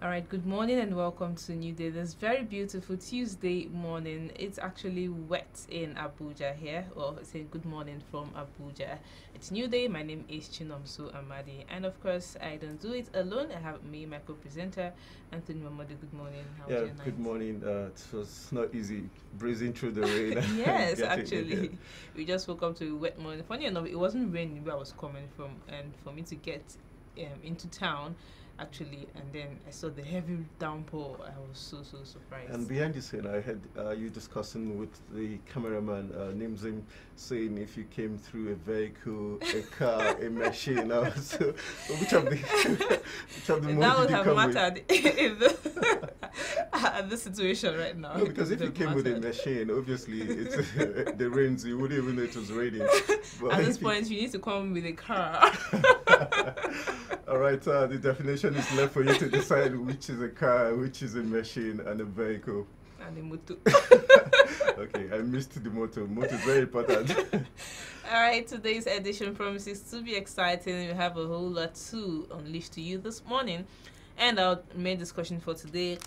All right, good morning and welcome to New Day. This very beautiful Tuesday morning. It's actually wet in Abuja here. Well, it's a good morning from Abuja. It's New Day. My name is Chinomso Amadi. And of course, I don't do it alone. I have me, my co-presenter, Anthony Mamadu. Good morning. How's your night? Good morning. It was not easy breezing through the rain. Yes, actually. We just woke up to a wet morning. Funny enough, it wasn't raining where I was coming from. And for me to get into town, actually, and then I saw the heavy downpour. I was so surprised. And behind the scene, I had you discussing with the cameraman, names him, saying if you came through a vehicle, a car, a machine. So which of the that would have mattered in the situation right now. No, because if you came with a machine, obviously it's the rains, you wouldn't even know it was raining. But at this point, you need to come with a car. All right, the definition is left for you to decide which is a car, which is a machine, and a vehicle. And a motor. Okay, I missed the motor. Motor is very important. All right, today's edition promises to be exciting. We have a whole lot to unleash to you this morning. And our main discussion for today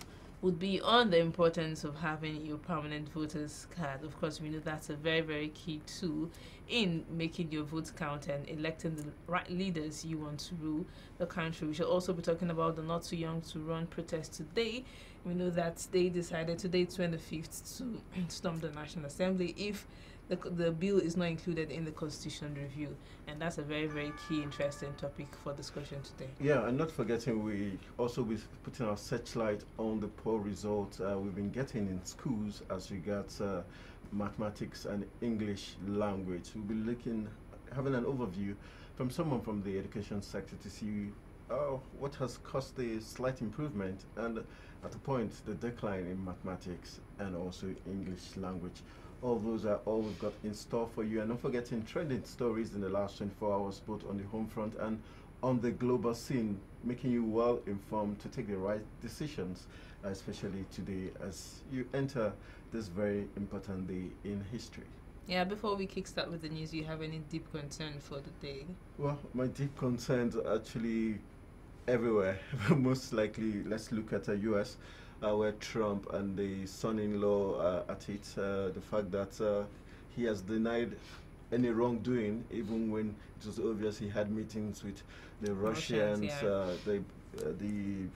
would be on the importance of having your permanent voter's card. Of course, we know that's a very key tool in making your vote count and electing the right leaders you want to rule the country. We shall also be talking about the Not Too Young to Run protest today. We know that they decided today, 25th, to storm the National Assembly if the bill is not included in the Constitution review. And that's a very key, interesting topic for discussion today. Yeah, and not forgetting, we also be putting our searchlight on the poor results we've been getting in schools as regards mathematics and English language. We'll be having an overview from someone from the education sector to see what has caused the slight improvement and at the point the decline in mathematics and also English language. All those are all we've got in store for you. And not forgetting trending stories in the last 24 hours, both on the home front and on the global scene, making you well informed to take the right decisions, especially today as you enter this very important day in history. Yeah, before we kickstart with the news, you have any deep concern for the day? Well, my deep concerns are actually everywhere. Most likely, let's look at the US. Where Trump and the son-in-law at it, the fact that he has denied any wrongdoing, even when it was obvious he had meetings with the Russians, yeah. The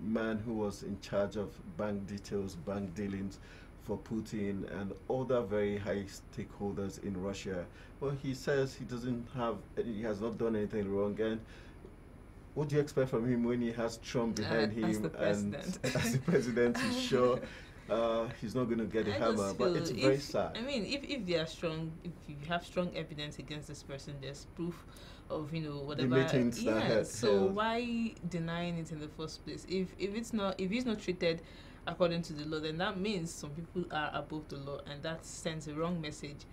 man who was in charge of bank details, bank dealings for Putin and other very high stakeholders in Russia. Well, he says he has not done anything wrong, and what do you expect from him when he has Trump behind him and as the president? He's sure he's not going to get a hammer, but it's very sad. I mean, if they are strong, if you have strong evidence against this person, there's proof of whatever. The meetings that had so held. Why denying it in the first place? If he's not treated according to the law, then that means some people are above the law, and that sends a wrong message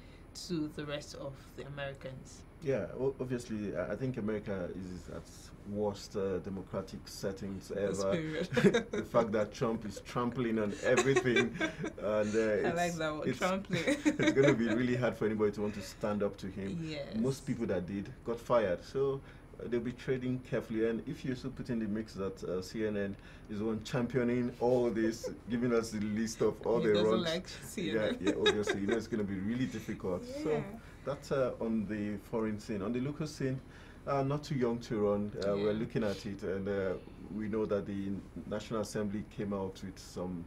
to the rest of the Americans. Yeah, obviously, I think America is at worst democratic settings ever. The fact that Trump is trampling on everything, and I like that word, trampling. It's going to be really hard for anybody to want to stand up to him. Yes. Most people that did got fired, so they'll be trading carefully. And if you also put in the mix that CNN is one championing all this, giving us the list of all the wrongs. Like CNN. Yeah, obviously, it's going to be really difficult. Yeah. So that's on the foreign scene. On the local scene, not too young to run. We're looking at it, and we know that the National Assembly came out with some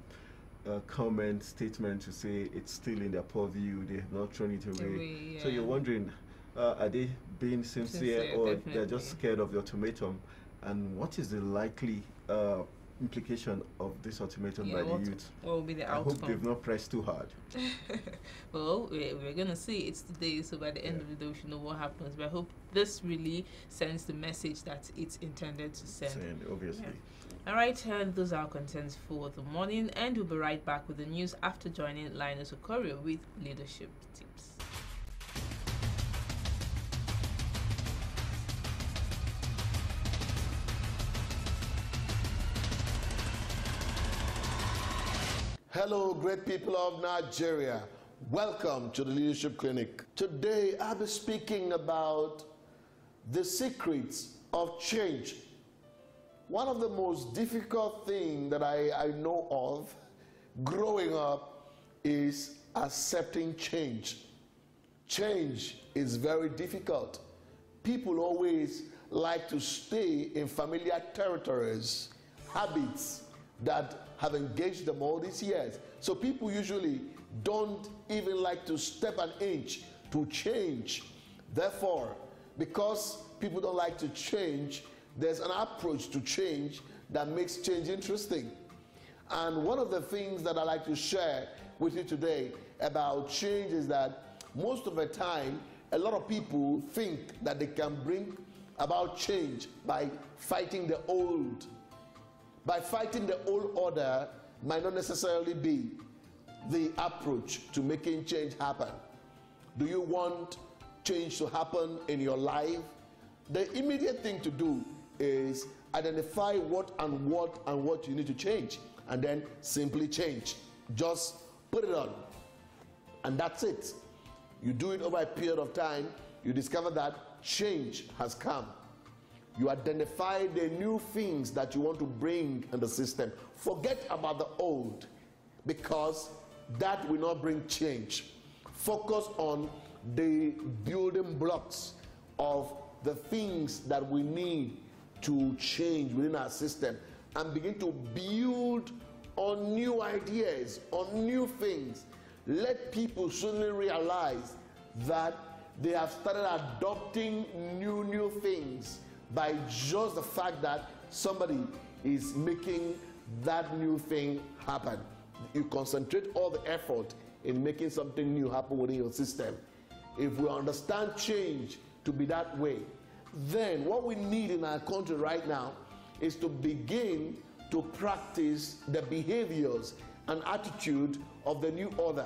statement to say it's still in their purview. They have not thrown it away. So you're wondering, are they being sincere or definitely. They're just scared of the ultimatum? And what is the likely implication of this ultimatum by the youth? What will be the outcome? I hope they've not pressed too hard. Well, we're going to see. It's today, so by the end of the day, we should know what happens. But I hope this really sends the message that it's intended to send. Obviously. Yeah. All right, those are our contents for the morning, and we'll be right back with the news after joining Linus Okorio with leadership tips. Hello, great people of Nigeria. Welcome to the Leadership Clinic. Today, I'll be speaking about the secrets of change One of the most difficult things that I know of growing up is accepting change. Change is very difficult. People always like to stay in familiar territories, habits that have engaged them all these years. So people usually don't even like to step an inch to change. Therefore, because people don't like to change, there's an approach to change that makes change interesting. And one of the things that I like to share with you today about change is that most of the time, a lot of people think that they can bring about change by fighting the old. By fighting the old order might not necessarily be the approach to making change happen. Do you want change to happen in your life? The immediate thing to do is identify what you need to change, and then simply change. Just put it on, and that's it. You do it over a period of time, you discover that change has come. You identify the new things that you want to bring in the system. Forget about the old, because that will not bring change. Focus on the building blocks of the things that we need to change within our system, and begin to build on new ideas, on new things. Let people suddenly realize that they have started adopting new things by just the fact that somebody is making that new thing happen. You concentrate all the effort in making something new happen within your system. If we understand change to be that way, then what we need in our country right now is to begin to practice the behaviors and attitude of the new order.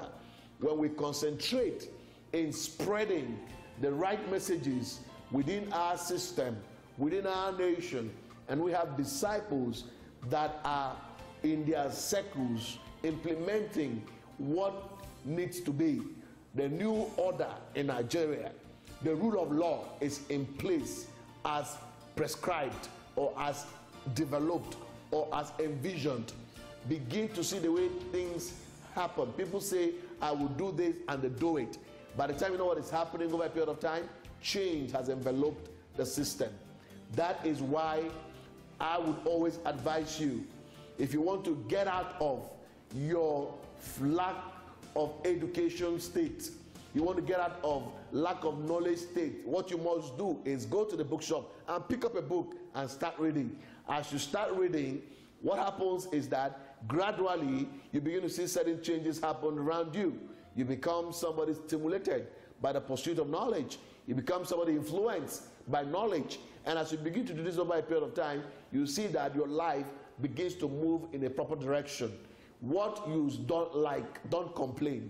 When we concentrate in spreading the right messages within our system, within our nation, and we have disciples that are in their circles implementing what needs to be the new order in Nigeria, the rule of law is in place as prescribed or as developed or as envisioned. Begin to see the way things happen. People say, I will do this, and they do it. By the time you know what is happening over a period of time, change has enveloped the system. That is why I would always advise you, if you want to get out of your lack of education state, you want to get out of lack of knowledge state, what you must do is go to the bookshop and pick up a book and start reading. As you start reading, what happens is that gradually you begin to see certain changes happen around you. You become somebody stimulated by the pursuit of knowledge. You become somebody influenced by knowledge. And as you begin to do this over a period of time, you see that your life begins to move in a proper direction. What you don't like, don't complain.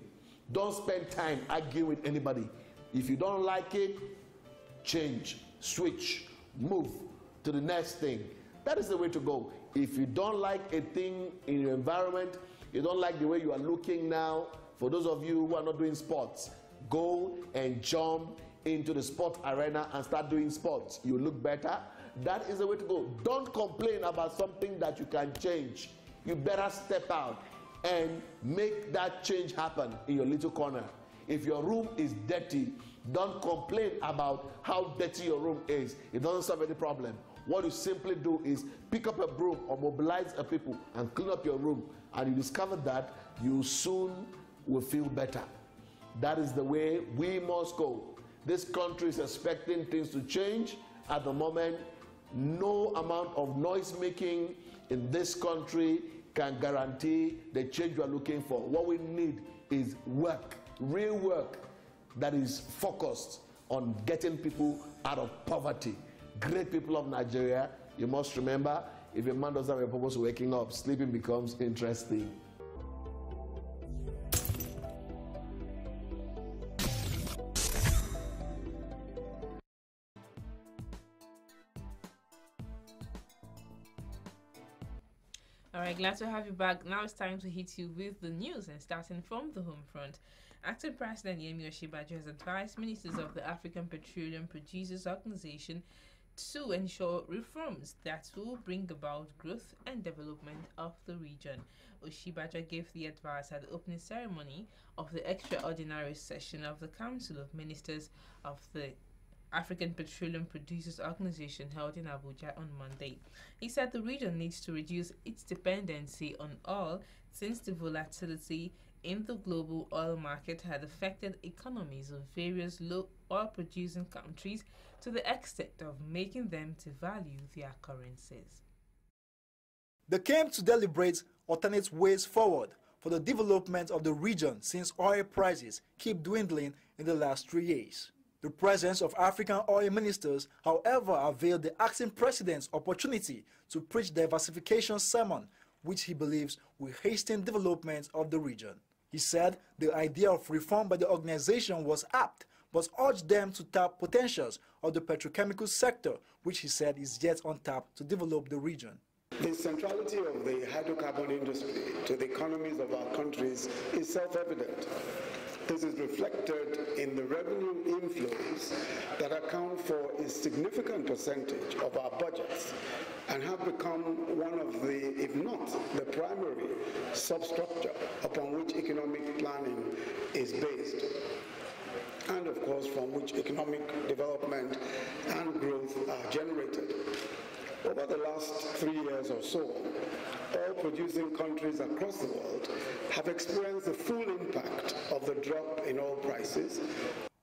Don't spend time arguing with anybody. If you don't like it, change, switch, move to the next thing. That is the way to go. If you don't like a thing in your environment, you don't like the way you are looking now, for those of you who are not doing sports, go and jump into the sport arena and start doing sports. You look better. That is the way to go. Don't complain about something that you can change. You better step out and make that change happen in your little corner. If your room is dirty, don't complain about how dirty your room is. It doesn't solve any problem. What you simply do is pick up a broom or mobilize a people and clean up your room, and you discover that you soon will feel better. That is the way we must go. This country is expecting things to change. At the moment, no amount of noise making in this country can guarantee the change we are looking for. What we need is work, real work that is focused on getting people out of poverty. Great people of Nigeria, you must remember, if a man doesn't have a purpose of waking up, sleeping becomes interesting. Alright, glad to have you back. Now it's time to hit you with the news, and starting from the home front. Acting President Yemi Osinbajo has advised ministers of the African Petroleum Producers Organization to ensure reforms that will bring about growth and development of the region. Oshibaja gave the advice at the opening ceremony of the extraordinary session of the Council of Ministers of the African Petroleum Producers Organization held in Abuja on Monday. He said the region needs to reduce its dependency on oil since the volatility in the global oil market had affected economies of various low oil producing countries to the extent of making them devalue their currencies. They came to deliberate alternate ways forward for the development of the region since oil prices keep dwindling in the last 3 years. The presence of African oil ministers, however, availed the acting president's opportunity to preach diversification sermon, which he believes will hasten development of the region. He said the idea of reform by the organization was apt, but urged them to tap potentials of the petrochemical sector, which he said is yet untapped to develop the region. The centrality of the hydrocarbon industry to the economies of our countries is self-evident. This is reflected in the revenue inflows that account for a significant percentage of our budgets and have become one of the, if not the primary, substructure upon which economic planning is based, and of course from which economic development and growth are generated. Over the last 3 years or so, oil-producing countries across the world have experienced the full impact of the drop in oil prices.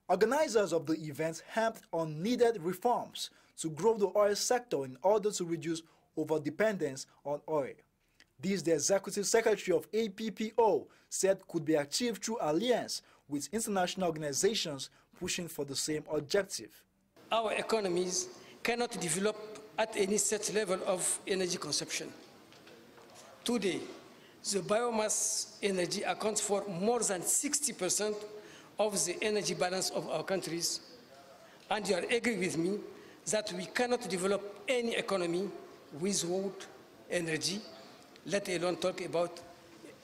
Organizers of the event harped on needed reforms to grow the oil sector in order to reduce overdependence on oil. This, the Executive Secretary of APPO said, could be achieved through alliance with international organizations pushing for the same objective. Our economies cannot develop at any set level of energy consumption. Today, the biomass energy accounts for more than 60% of the energy balance of our countries, and you are agree with me that we cannot develop any economy without energy, let alone talk about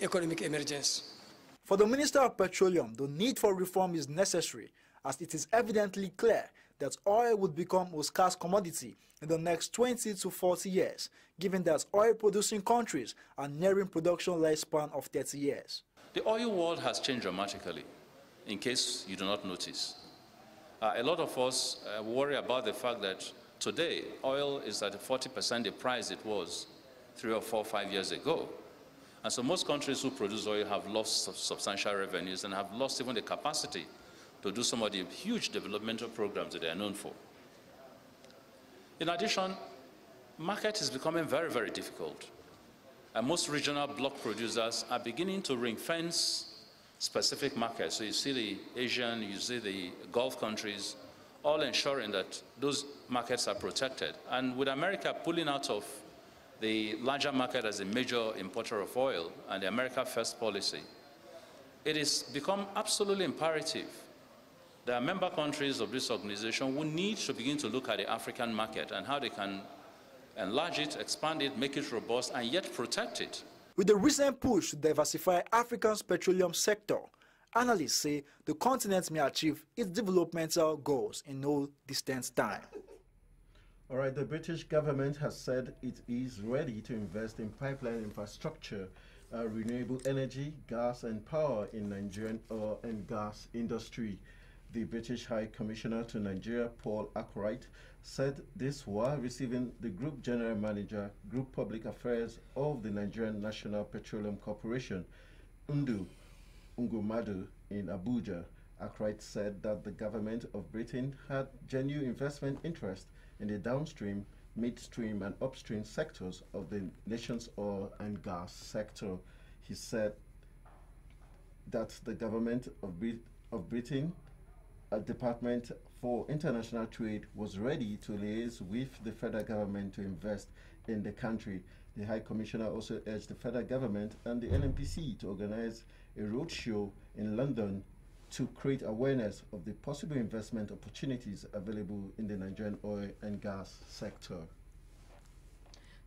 economic emergence. For the Minister of Petroleum, the need for reform is necessary, as it is evidently clear that oil would become a scarce commodity in the next 20 to 40 years, given that oil-producing countries are nearing production lifespan of 30 years. The oil world has changed dramatically, in case you do not notice. A lot of us worry about the fact that today oil is at 40% the price it was 3 or 4 or 5 years ago. And so most countries who produce oil have lost substantial revenues and have lost even the capacity to do some of the huge developmental programs that they are known for. In addition, market is becoming very, very difficult. And most regional block producers are beginning to ring-fence specific markets. So you see the Asian, you see the Gulf countries, all ensuring that those markets are protected. And with America pulling out of the larger market as a major importer of oil and the America First policy, it has become absolutely imperative that member countries of this organization will need to begin to look at the African market and how they can enlarge it, expand it, make it robust, and yet protect it. With the recent push to diversify Africa's petroleum sector, analysts say the continent may achieve its developmental goals in no distant time. All right, the British government has said it is ready to invest in pipeline infrastructure, renewable energy, gas and power in Nigerian oil and gas industry. The British High Commissioner to Nigeria, Paul Arkwright, said this while receiving the Group General Manager, Group Public Affairs of the Nigerian National Petroleum Corporation, Ngumadu, in Abuja. Arkwright said that the government of Britain had genuine investment interest in the downstream, midstream and upstream sectors of the nation's oil and gas sector. He said that the government of Britain, a Department for International Trade, was ready to liaise with the federal government to invest in the country. The High Commissioner also urged the federal government and the NNPC to organize a roadshow in London to create awareness of the possible investment opportunities available in the Nigerian oil and gas sector.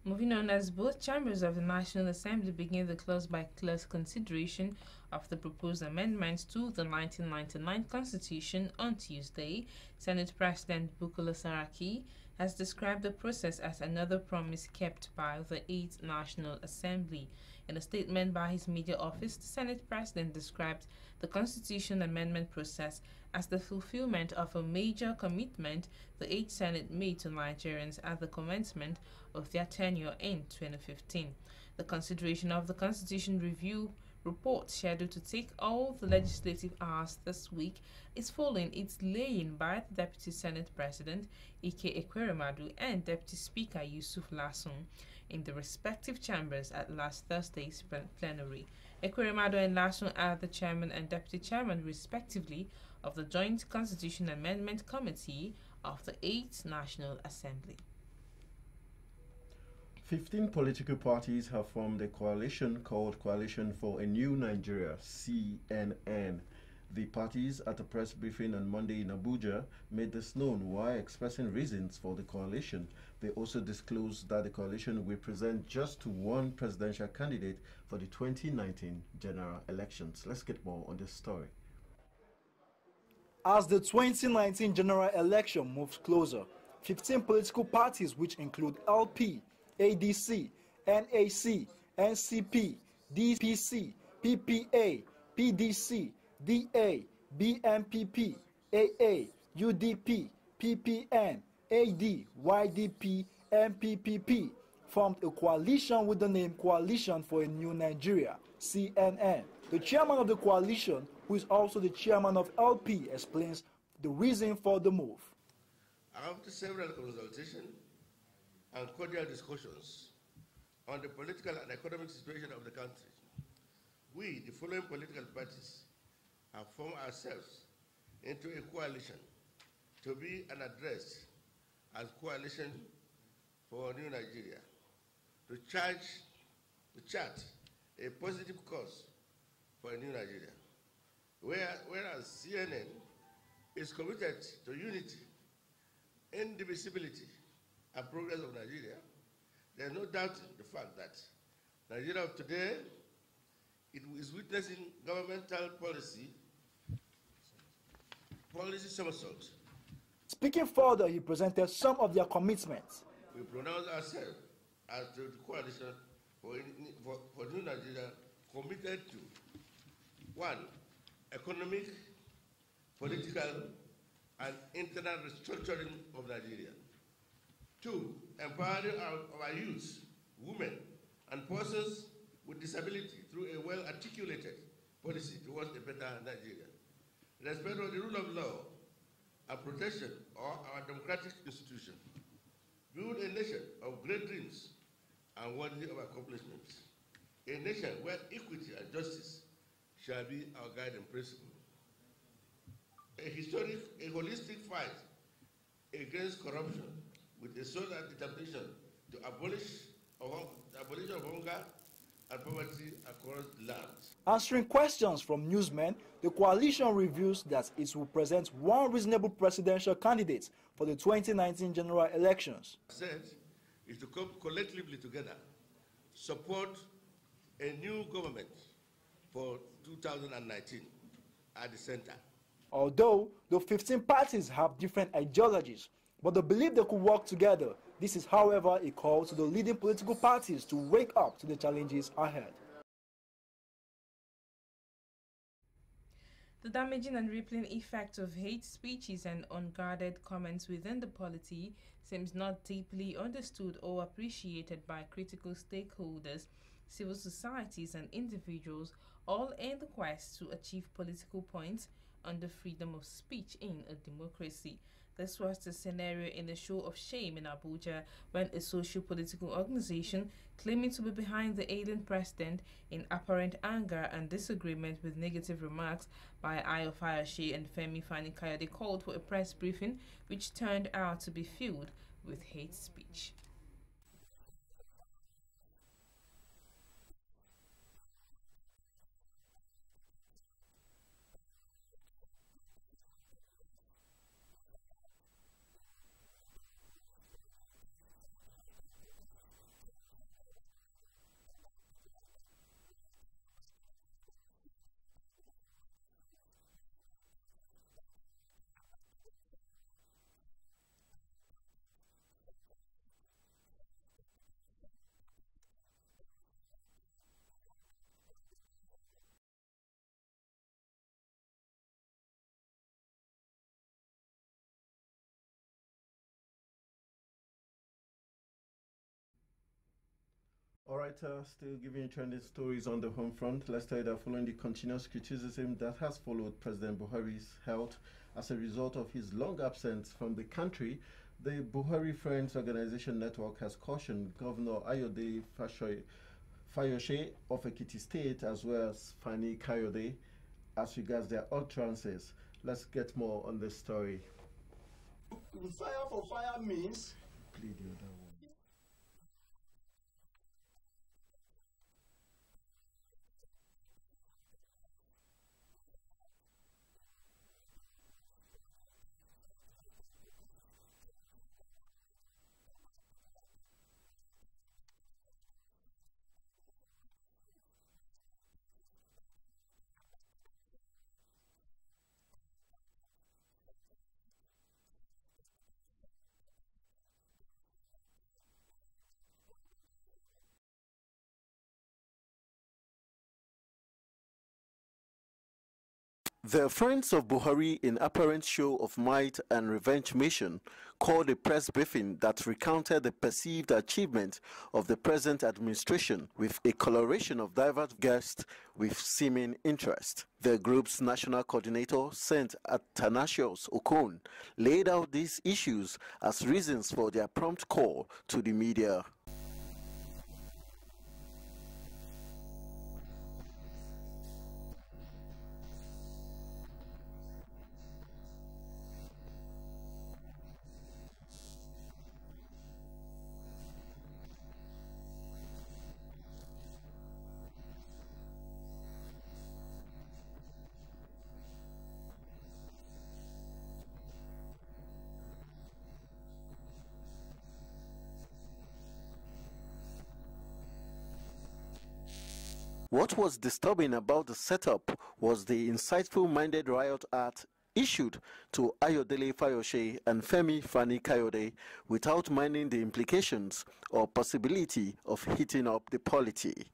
Moving on, as both chambers of the National Assembly begin the clause-by-clause consideration of the proposed amendments to the 1999 Constitution on Tuesday, Senate President Bukola Saraki has described the process as another promise kept by the 8th National Assembly. In a statement by his media office, the Senate President described the Constitution amendment process as the fulfillment of a major commitment the 8th Senate made to Nigerians at the commencement of their tenure in 2015. The consideration of the Constitution Review report scheduled to take all the legislative hours this week is following its laying by the Deputy Senate President Ike Ekweremadu and Deputy Speaker Yusuf Lassun in the respective chambers at last Thursday's plenary. Ekweremadu and Lassun are the chairman and deputy chairman respectively of the Joint Constitution Amendment Committee of the 8th National Assembly. 15 political parties have formed a coalition called Coalition for a New Nigeria, CNN. The parties, at a press briefing on Monday in Abuja, made this known while expressing reasons for the coalition. They also disclosed that the coalition will present just one presidential candidate for the 2019 general elections. Let's get more on this story. As the 2019 general election moves closer, 15 political parties, which include LP, ADC, NAC, NCP, DPC, PPA, PDC, DA, BMPP, AA, UDP, PPN, AD, YDP, MPPP, formed a coalition with the name Coalition for a New Nigeria, CNN. The chairman of the coalition, who is also the chairman of LP, explains the reason for the move. After several consultations and cordial discussions on the political and economic situation of the country, we, the following political parties, have formed ourselves into a coalition to be an address as Coalition for New Nigeria, to chart a positive course for a new Nigeria, whereas CNN is committed to unity, indivisibility, and progress of Nigeria. There is no doubt the fact that Nigeria of today is witnessing governmental policy somersault. Speaking further, he presented some of their commitments. We pronounce ourselves as the coalition for New Nigeria committed to 1. Economic, political, and internal restructuring of Nigeria. 2. Empowering our youth, women, and persons with disability through a well-articulated policy towards a better Nigeria. Respect for the rule of law and protection of our democratic institution. Build a nation of great dreams and worthy of accomplishments. A nation where equity and justice shall be our guiding principle. A holistic fight against corruption with a solid determination to abolish of hunger and poverty across the land. Answering questions from newsmen, the coalition reveals that it will present one reasonable presidential candidate for the 2019 general elections. Said is to come collectively together, support a new government for 2019 at the center. Although the 15 parties have different ideologies, but they believe they could work together. This is, however, a call to the leading political parties to wake up to the challenges ahead. The damaging and rippling effect of hate speeches and unguarded comments within the polity seems not deeply understood or appreciated by critical stakeholders, civil societies, and individuals, all in the quest to achieve political points under freedom of speech in a democracy. This was the scenario in a show of shame in Abuja when a socio-political organization claiming to be behind the alien president, in apparent anger and disagreement with negative remarks by Ayo Fayose and Femi Fani-Kayode, called for a press briefing which turned out to be filled with hate speech. All right, still giving you trending stories on the home front. Let's tell you that following the continuous criticism that has followed President Buhari's health as a result of his long absence from the country, the Buhari Friends Organization Network has cautioned Governor Ayode Fayose of Ekiti State as well as Fani Kayode as regards their utterances. Let's get more on this story. Fire for fire means... Plead the other one. The friends of Buhari, in apparent show of might and revenge mission, called a press briefing that recounted the perceived achievement of the present administration with a coloration of diverse guests with seeming interest. The group's national coordinator, Saint Athanasius Okon, laid out these issues as reasons for their prompt call to the media. What was disturbing about the setup was the insightful-minded riot act issued to Ayodele Fayose and Femi Fani Kayode without minding the implications or possibility of heating up the polity.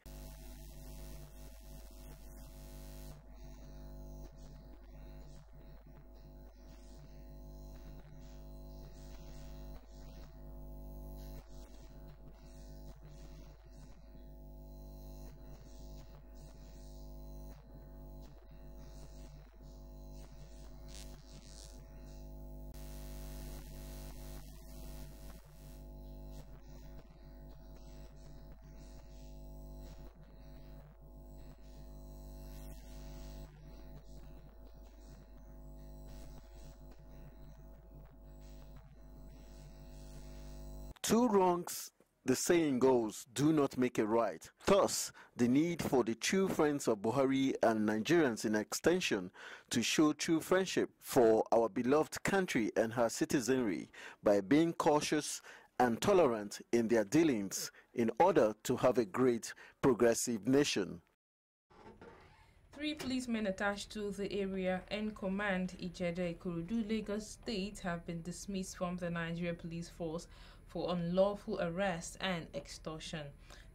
Two wrongs, the saying goes, do not make a right. Thus, the need for the true friends of Buhari and Nigerians in extension to show true friendship for our beloved country and her citizenry by being cautious and tolerant in their dealings in order to have a great progressive nation. 3 policemen attached to the area and command Ijede Ikorodu, Lagos State have been dismissed from the Nigeria Police Force for unlawful arrest and extortion.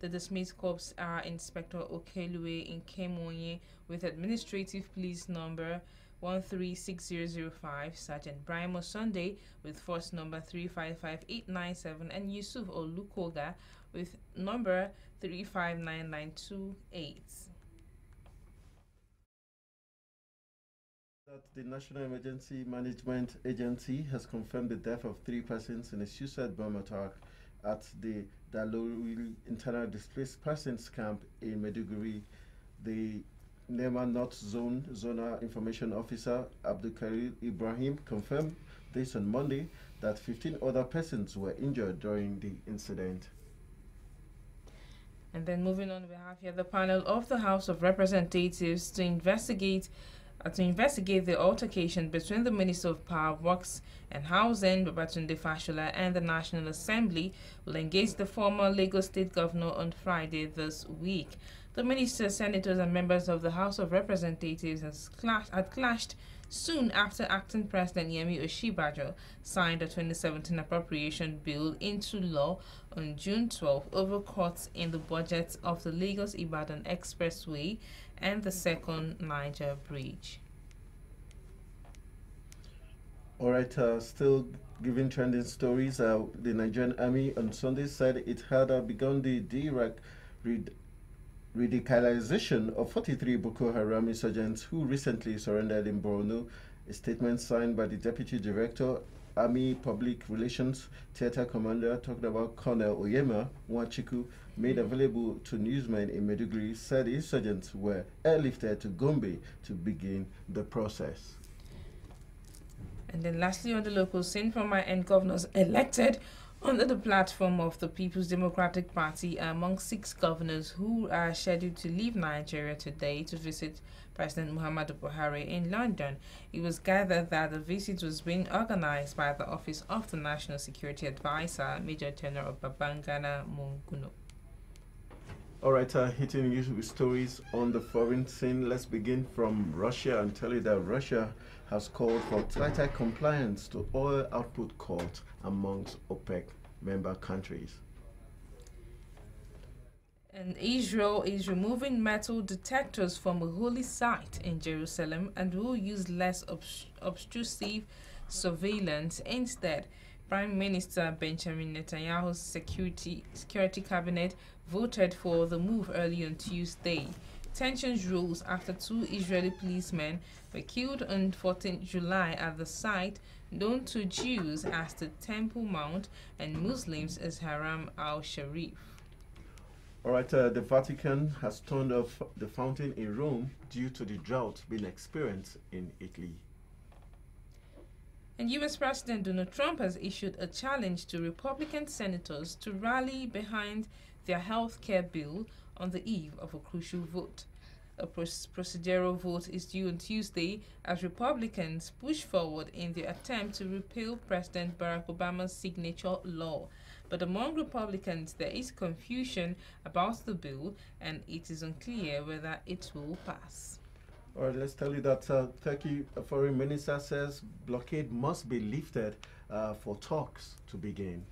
The dismissed corps are Inspector Okelue Nkemonye with Administrative Police number 136005, Sergeant Brimo Sunday with force number 355897, and Yusuf Olukoga with number 359928. That the National Emergency Management Agency has confirmed the death of 3 persons in a suicide bomb attack at the Dalori Internal Displaced Persons Camp in Maiduguri. The Nema North Zone Zonal Information Officer Abdulkarim Ibrahim confirmed this on Monday that 15 other persons were injured during the incident. And then moving on, we have here the panel of the House of Representatives to investigate the altercation between the Minister of Power, Works and Housing, Babatunde Fashola, and the National Assembly will engage the former Lagos State Governor on Friday this week. The ministers, senators, and members of the House of Representatives had clashed soon after Acting President Yemi Oshibajo signed the 2017 appropriation bill into law on June 12 over cuts in the budget of the Lagos-Ibadan Expressway and the Second Niger Bridge. All right, still giving trending stories. The Nigerian Army on Sunday said it had begun the radicalization of 43 Boko Haram insurgents who recently surrendered in Borno. A statement signed by the Deputy Director, Army Public Relations Theater Commander, talking about Colonel Oyema Nwachiku, made available to newsmen in Maiduguri, said the insurgents were airlifted to Gombe to begin the process. And then lastly, on the local scene, from my end, governors elected under the platform of the People's Democratic Party are among 6 governors who are scheduled to leave Nigeria today to visit President Muhammadu Buhari in London. It was gathered that the visit was being organized by the Office of the National Security Advisor, Major General Babangana Munguno. All right, hitting you with stories on the foreign scene. Let's begin from Russia and tell you that Russia has called for tighter compliance to oil output cuts amongst OPEC member countries. And Israel is removing metal detectors from a holy site in Jerusalem and will use less obtrusive surveillance instead. Prime Minister Benjamin Netanyahu's security cabinet voted for the move early on Tuesday. Tensions rose after 2 Israeli policemen were killed on 14 July at the site known to Jews as the Temple Mount and Muslims as Haram al-Sharif. All right, the Vatican has turned off the fountain in Rome due to the drought being experienced in Italy. And U.S. President Donald Trump has issued a challenge to Republican senators to rally behind their health care bill on the eve of a crucial vote. A procedural vote is due on Tuesday as Republicans push forward in their attempt to repeal President Barack Obama's signature law. But among Republicans, there is confusion about the bill, and it is unclear whether it will pass. All right, let's tell you that Turkey foreign minister says blockade must be lifted for talks to begin.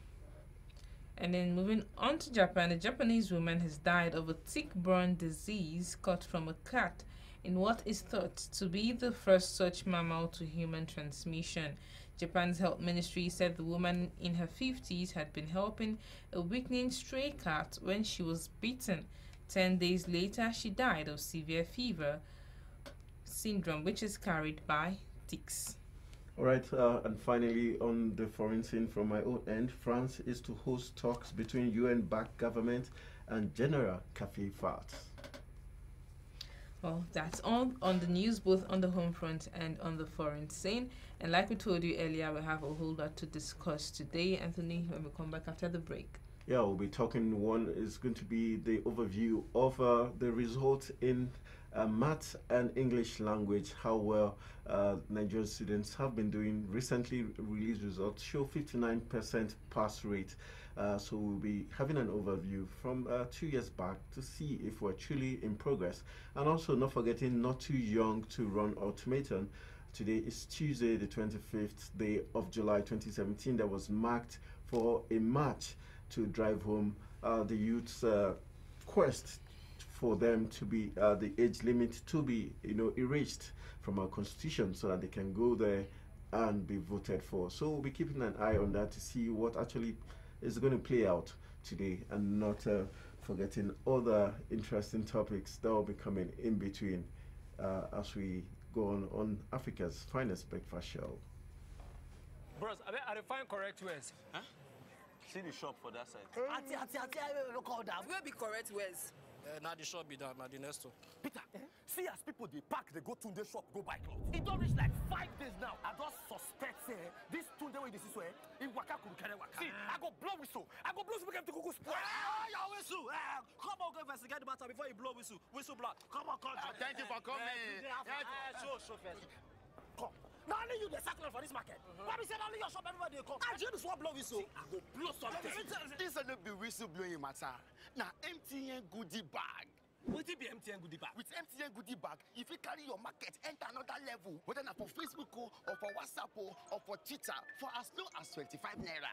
And then moving on to Japan, a Japanese woman has died of a tick-borne disease caught from a cat in what is thought to be the first such mammal-to-human transmission. Japan's health ministry said the woman in her 50s had been helping a weakening stray cat when she was bitten. 10 days later, she died of severe fever syndrome, which is carried by ticks. All right, and finally, on the foreign scene from my own end, France is to host talks between UN-backed government and General Kafifat. Well, that's all on the news, both on the home front and on the foreign scene. And like we told you earlier, we have a whole lot to discuss today. Anthony, when we come back after the break. Yeah, we'll be talking. One is going to be the overview of the results in maths and English language, how well Nigerian students have been doing. Recently released results show 59% pass rate. So we'll be having an overview from 2 years back to see if we're truly in progress. And also not forgetting Not Too Young to Run Ultimatum. Today is Tuesday, the 25th day of July 2017, that was marked for a march to drive home the youth's quest for them to be the age limit to be erased from our constitution so that they can go there and be voted for. So we'll be keeping an eye on that to see what actually is going to play out today, and not forgetting other interesting topics that will be coming in between as we go on Africa's finest breakfast show. Bros, I find correct words. Huh? See the shop for that side. Auntie, I will call that. Where be correct words? Now the shop be down, now the next one. Peter, see as people they pack, they go to the shop, go buy clothes. It don't reach like 5 days now. I just suspect this Tunde way this is where in Waka could carry Waka. See, I go blow whistle. I go blow whistle to Kuku spoil. Your whistle. Come on, go investigate the matter before you blow whistle. Whistle blood. Come on, come. Thank you for coming. Show first. Come. Not only you, the circular for this market. Why we say only your shop, everybody they come. I just want blow whistle. I go blow something. This is not be whistle blowing matter. Now MTN goodie bag. What it be MTN goodie bag? With MTN goodie bag, if you carry your market, enter another level. Whether not for Facebook or for WhatsApp or for Twitter, for as low as 25 naira.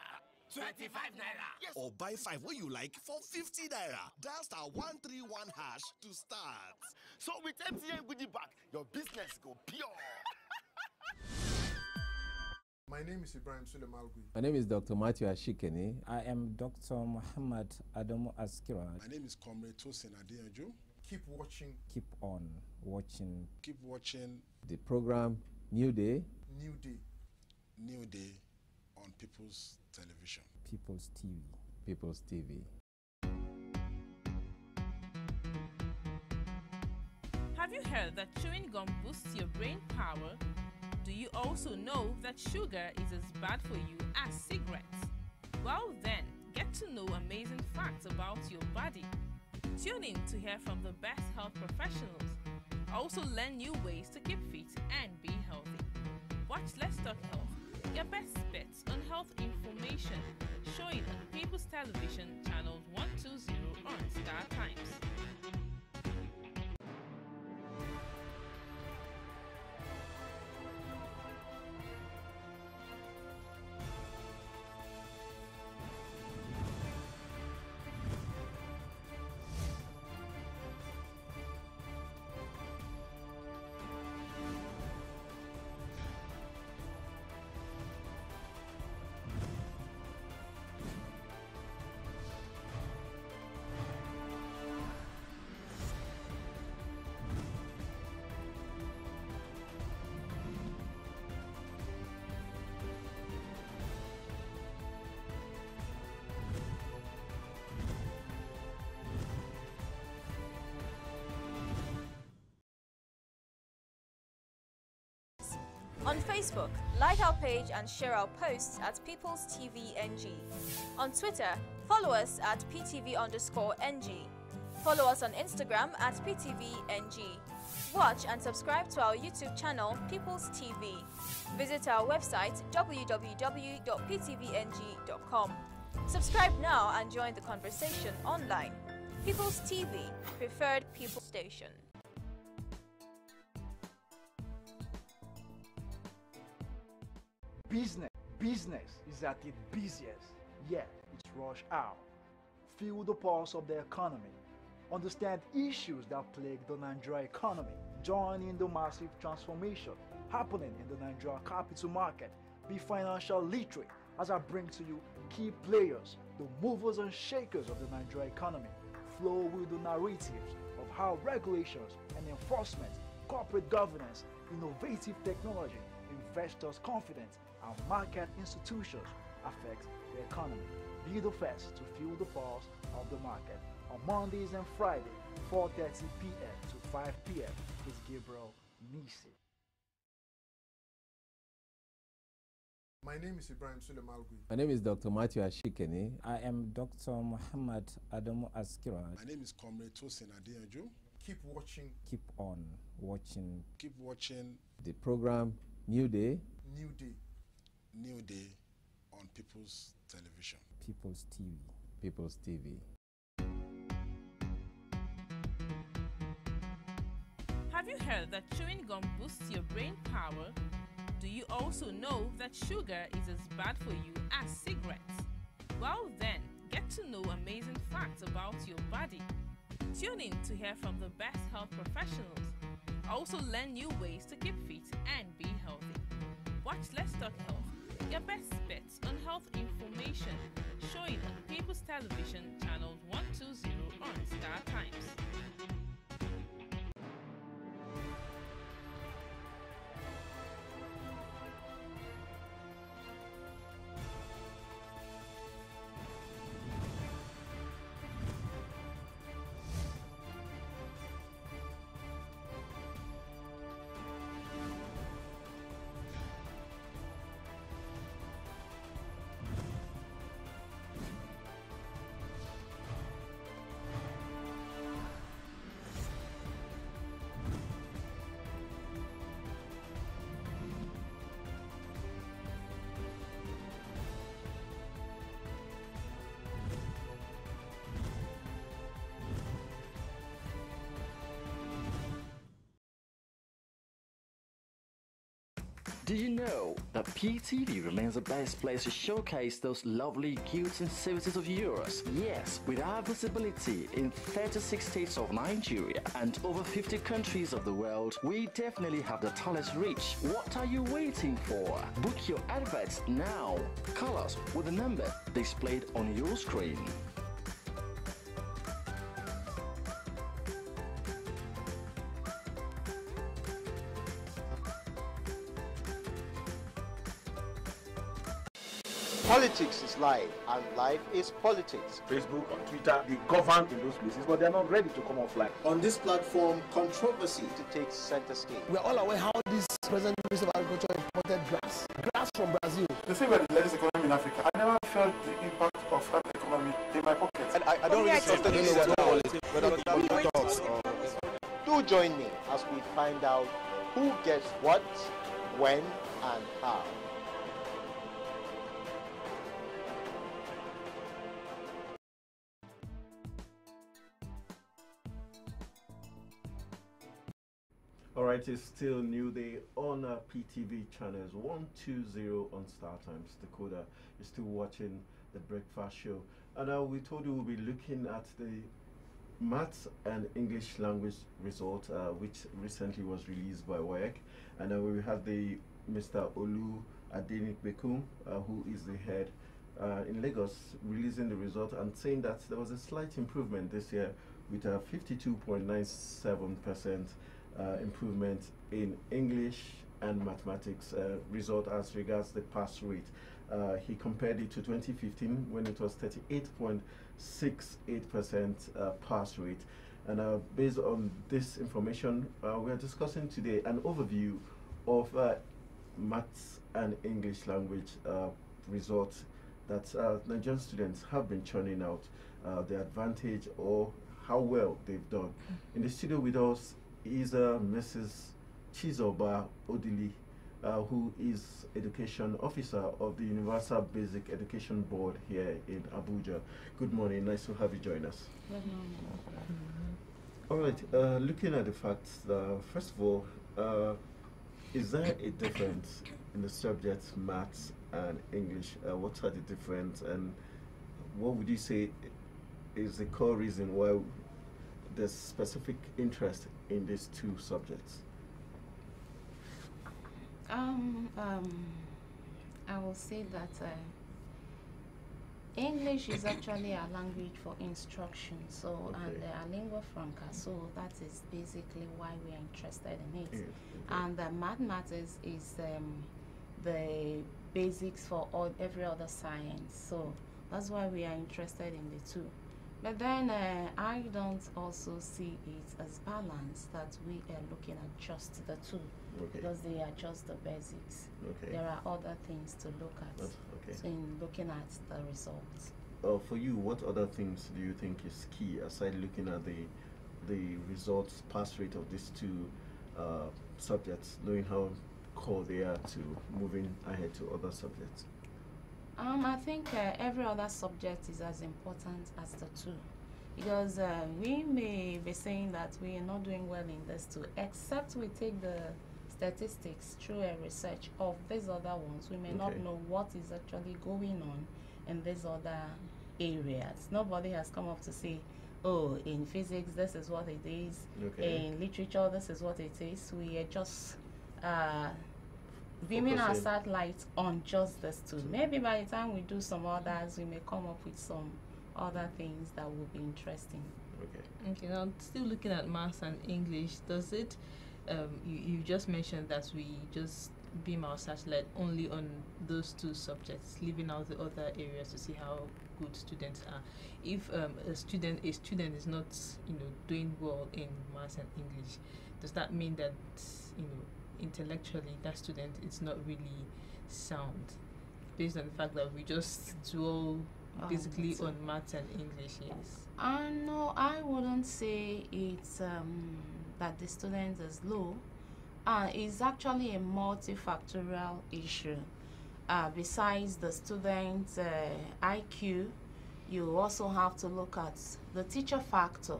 25 naira. Yes. Or buy 5 what you like for 50 naira. Dial *131# to start. So with MTN goodie bag, your business go pure. My name is Ibrahim Sulemalgui. My name is Dr. Matthew Ashikeni. I am Dr. Muhammad Adamu Askira. My name is Comrade Tosin Adeyanju. Keep watching. Keep on watching. Keep watching the program Newday. Newday. Newday on People's Television. People's TV. People's TV. Have you heard that chewing gum boosts your brain power? Do you also know that sugar is as bad for you as cigarettes? Well then, get to know amazing facts about your body. Tune in to hear from the best health professionals. Also learn new ways to keep fit and be healthy. Watch Let's Talk Health, your best bets on health information, showing on People's Television channels 120 on Star Times. On Facebook, like our page and share our posts at People's TV NG. On Twitter, follow us at PTV_NG. Follow us on Instagram at PTVNG. Watch and subscribe to our YouTube channel, People's TV. Visit our website, www.ptvng.com. Subscribe now and join the conversation online. People's TV, preferred people station. Business is at its busiest, yet it's rush hour. Feel the pulse of the economy. Understand issues that plague the Nigeria economy. Join in the massive transformation happening in the Nigeria capital market. Be financial literate as I bring to you key players, the movers and shakers of the Nigeria economy. Flow with the narratives of how regulations and enforcement, corporate governance, innovative technology, investors' confidence, and market institutions affect the economy. Be the first to feel the pulse of the market on Mondays and Fridays, 4:30 p.m. to 5 p.m. with Gabriel Nisi. My name is Ibrahim Sulemalgui. My name is Dr. Matthew Ashikeni. I am Dr. Muhammad Adamu Askira. My name is Comrade Tosin Adeyanju. Keep watching. Keep on watching. Keep watching the program Newday. Newday. Newday on People's Television. People's TV. People's TV. Have you heard that chewing gum boosts your brain power? Do you also know that sugar is as bad for you as cigarettes? Well then, get to know amazing facts about your body. Tune in to hear from the best health professionals. Also learn new ways to keep fit and be healthy. Watch Let's Talk Health, your best bets on health information, showing on People's Television channels 120 on Star Times. Do you know that PTV remains the best place to showcase those lovely goods and services of yours? Yes, with our visibility in 36 states of Nigeria and over 50 countries of the world, we definitely have the talent reach. What are you waiting for? Book your adverts now. Call us with the number displayed on your screen. Politics is life, and life is politics. Facebook, on Twitter, they govern in those places, but they're not ready to come offline. On this platform, controversy to take center stage. We are all aware how this present Minister of Agriculture imported grass from Brazil. The thing about the latest economy in Africa, I never felt the impact of that economy in my pocket. I don't really trust Do join me as we find out who gets what, when, and how. Alright, it's still Newday on PTV channels 120 on Star Times Decoder. You're still watching the breakfast show. And we told you we'll be looking at the Maths and English language result, which recently was released by WAEC. And we have the Mr. Olu Adenikbekum, who is the head in Lagos, releasing the result and saying that there was a slight improvement this year with a 52.97% improvement in English and mathematics result as regards the pass rate. He compared it to 2015 when it was 38.68% pass rate. And based on this information, we are discussing today an overview of maths and English language results that Nigerian students have been churning out, the advantage or how well they've done. In the studio with us is Mrs. Chizoba Odili, who is Education Officer of the Universal Basic Education Board here in Abuja. Good morning, nice to have you join us. Good morning. All right, looking at the facts, first of all, is there a difference in the subjects maths and English? What are the difference, and what would you say is the core reason why there's specific interest in these two subjects? I will say that English is actually a language for instruction, so and a lingua franca, so that is basically why we are interested in it. And mathematics is the basics for every other science, so that's why we are interested in the two. But then I don't also see it as balanced, that we are looking at just the two, because they are just the basics. There are other things to look at in looking at the results. For you, what other things do you think is key aside looking at the results pass rate of these two subjects, knowing how core they are to moving ahead to other subjects? I think every other subject is as important as the two, because we may be saying that we are not doing well in this too, except we take the statistics through a research of these other ones. We may not know what is actually going on in these other areas. Nobody has come up to say, oh, in physics this is what it is, in literature this is what it is. We are just beaming our satellites on just this two. Maybe by the time we do some others, we may come up with some other things that will be interesting. Okay, now still looking at maths and English, does it, you just mentioned that we just beam our satellite only on those two subjects, leaving out the other areas to see how good students are. If a student is not, doing well in maths and English, does that mean that, intellectually that student is not really sound, based on the fact that we just dwell basically on maths and English? Yes. No, I wouldn't say it's that the student is low. It's actually a multifactorial issue. Besides the student's IQ, you also have to look at the teacher factor.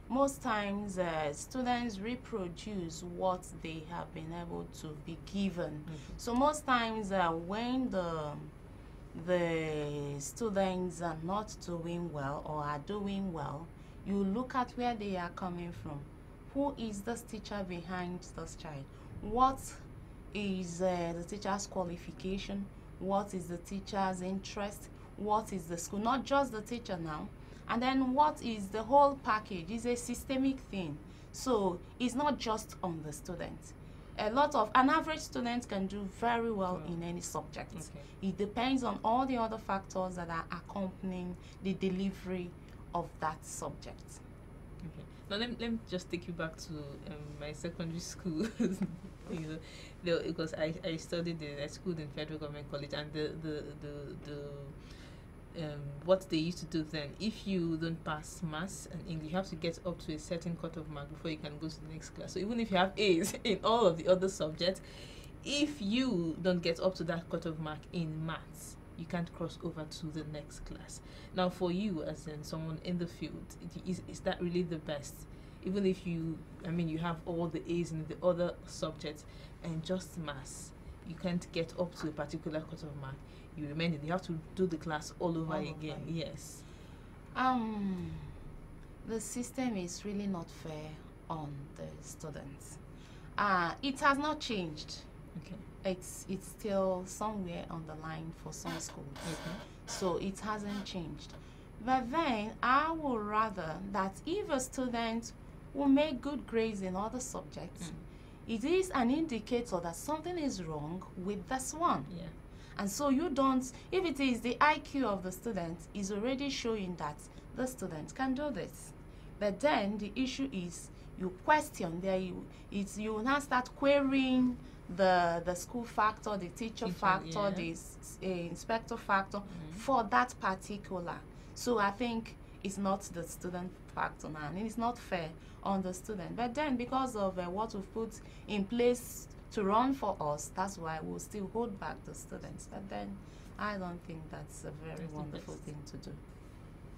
most times students reproduce what they have been able to be given. So most times when the students are not doing well or are doing well, you look at where they are coming from. Who is this teacher behind this child? What is the teacher's qualification? What is the teacher's interest? What is the school? Not just the teacher now. And then what is the whole package? It's a systemic thing. So it's not just on the student. An average student can do very well in any subject. It depends on all the other factors that are accompanying the delivery of that subject. Okay. Now let me just take you back to my secondary school. Because I studied I schooled in Federal Government College, and what they used to do then, if you don't pass maths and English, you have to get up to a certain cutoff mark before you can go to the next class. So even if you have A's in all of the other subjects, if you don't get up to that cutoff mark in maths, you can't cross over to the next class. Now for you, as in someone in the field, is that really the best? Even if you have all the A's in the other subjects and just maths, you can't get up to a particular cutoff mark. You remain in. You have to do the class all over again. Yes. The system is really not fair on the students. It has not changed. Okay. It's still somewhere on the line for some schools. So it hasn't changed. But then I would rather that if a student will make good grades in other subjects, it is an indicator that something is wrong with this one. Yeah. And so you don't, if it is the IQ of the student is already showing that the student can do this. But then the issue is you question, you will now start querying the school factor, the teacher factor, the inspector factor for that particular. So I think it's not the student factor now, and it's not fair on the student. But then because of what we've put in place to run for us, that's why we'll still hold back the students. But then I don't think that's a very wonderful thing to do.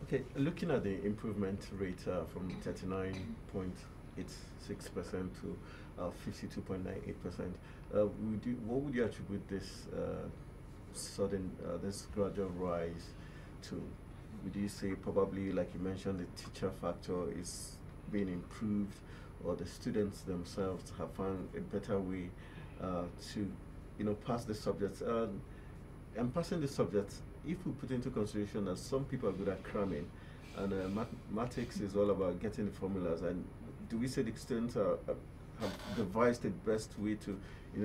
Okay, looking at the improvement rate from 39.86% to 52.98%, what would you attribute this this gradual rise to? Would you say probably, like you mentioned, the teacher factor is being improved, or the students themselves have found a better way to pass the subjects? And passing the subjects, if we put into consideration that some people are good at cramming, and mathematics is all about getting the formulas, and do we say the students have devised the best way to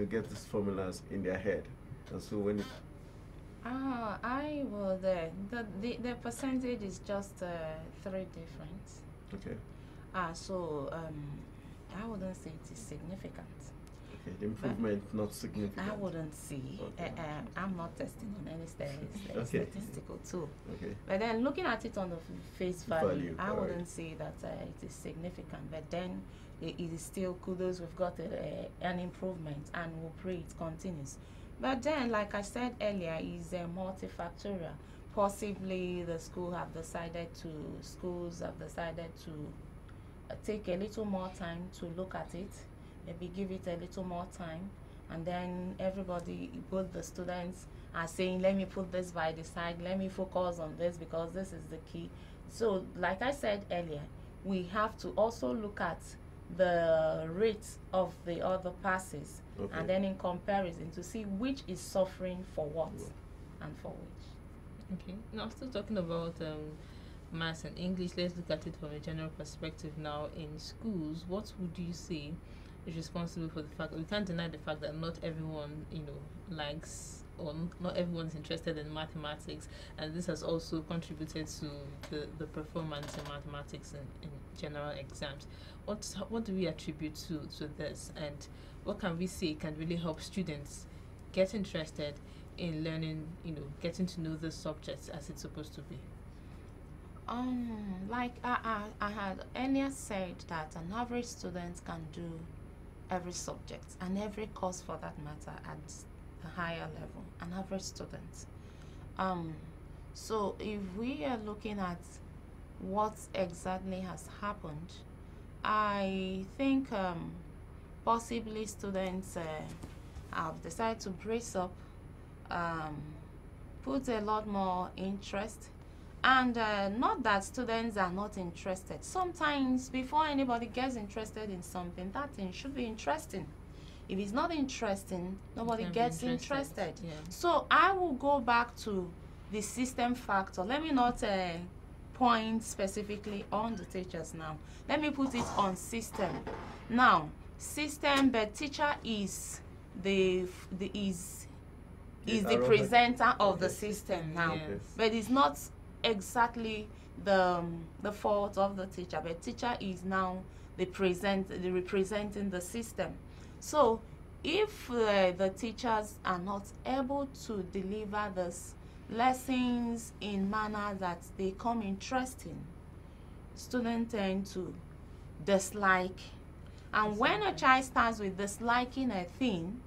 get these formulas in their head? And so when I will. The percentage is just 3 different. Okay. So I wouldn't say it is significant. Okay, the improvement not significant. I wouldn't see. Okay. I'm not testing on any statistical tool. Okay. But then looking at it on the face value, I wouldn't say that it is significant. But then it is still kudos. We've got an improvement, and we'll pray it continues. But then, like I said earlier, is multifactorial. Possibly the schools have decided to take a little more time to look at it, maybe give it a little more time, and then everybody, both the students, are saying, let me put this by the side, let me focus on this because this is the key. So, like I said earlier, we have to also look at the rate of the other passes, and then in comparison to see which is suffering for what and for which. Okay. Now, still talking about maths and English, let's look at it from a general perspective now. In schools, what would you say is responsible for the fact that we can't deny the fact that not everyone likes, or not everyone is interested in mathematics, and this has also contributed to the performance in mathematics in general exams. What do we attribute to this, and what can we say can really help students get interested in learning, getting to know the subjects as it's supposed to be? Like I had earlier said that an average student can do every subject and every course for that matter at a higher level, an average student. So if we are looking at what exactly has happened I think possibly students have decided to brace up, put a lot more interest, and not that students are not interested. Sometimes before anybody gets interested in something, that thing should be interesting. If it's not interesting, nobody gets interested. Yeah. So I will go back to the system factor. Let me not point specifically on the teachers now. Let me put it on system. Now, system, but teacher is the presenter of the system now. Yes. But it's not exactly the fault of the teacher, but teacher is now the representing the system. So if the teachers are not able to deliver this lessons in manner that they come interesting, students tend to dislike. And when a child starts with disliking a thing,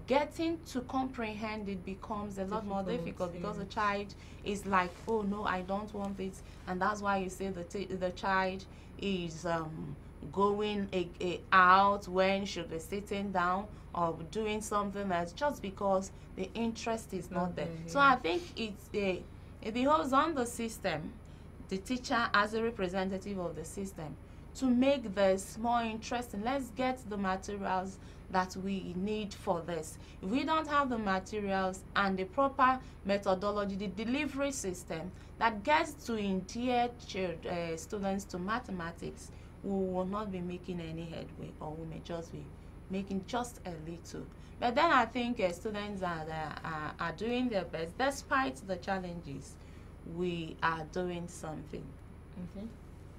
getting to comprehend it becomes a lot more difficult, because the child is like, oh no, I don't want it. And that's why you say the child is going out when should be sitting down or doing something else, just because the interest is not there. So I think it behoves on the system, the teacher as a representative of the system, to make this more interesting. Let's get the materials that we need for this. If we don't have the materials and the proper methodology, the delivery system that gets to endear students to mathematics, we will not be making any headway, or we may just be making just a little. But then I think students are doing their best. Despite the challenges, we are doing something. Okay.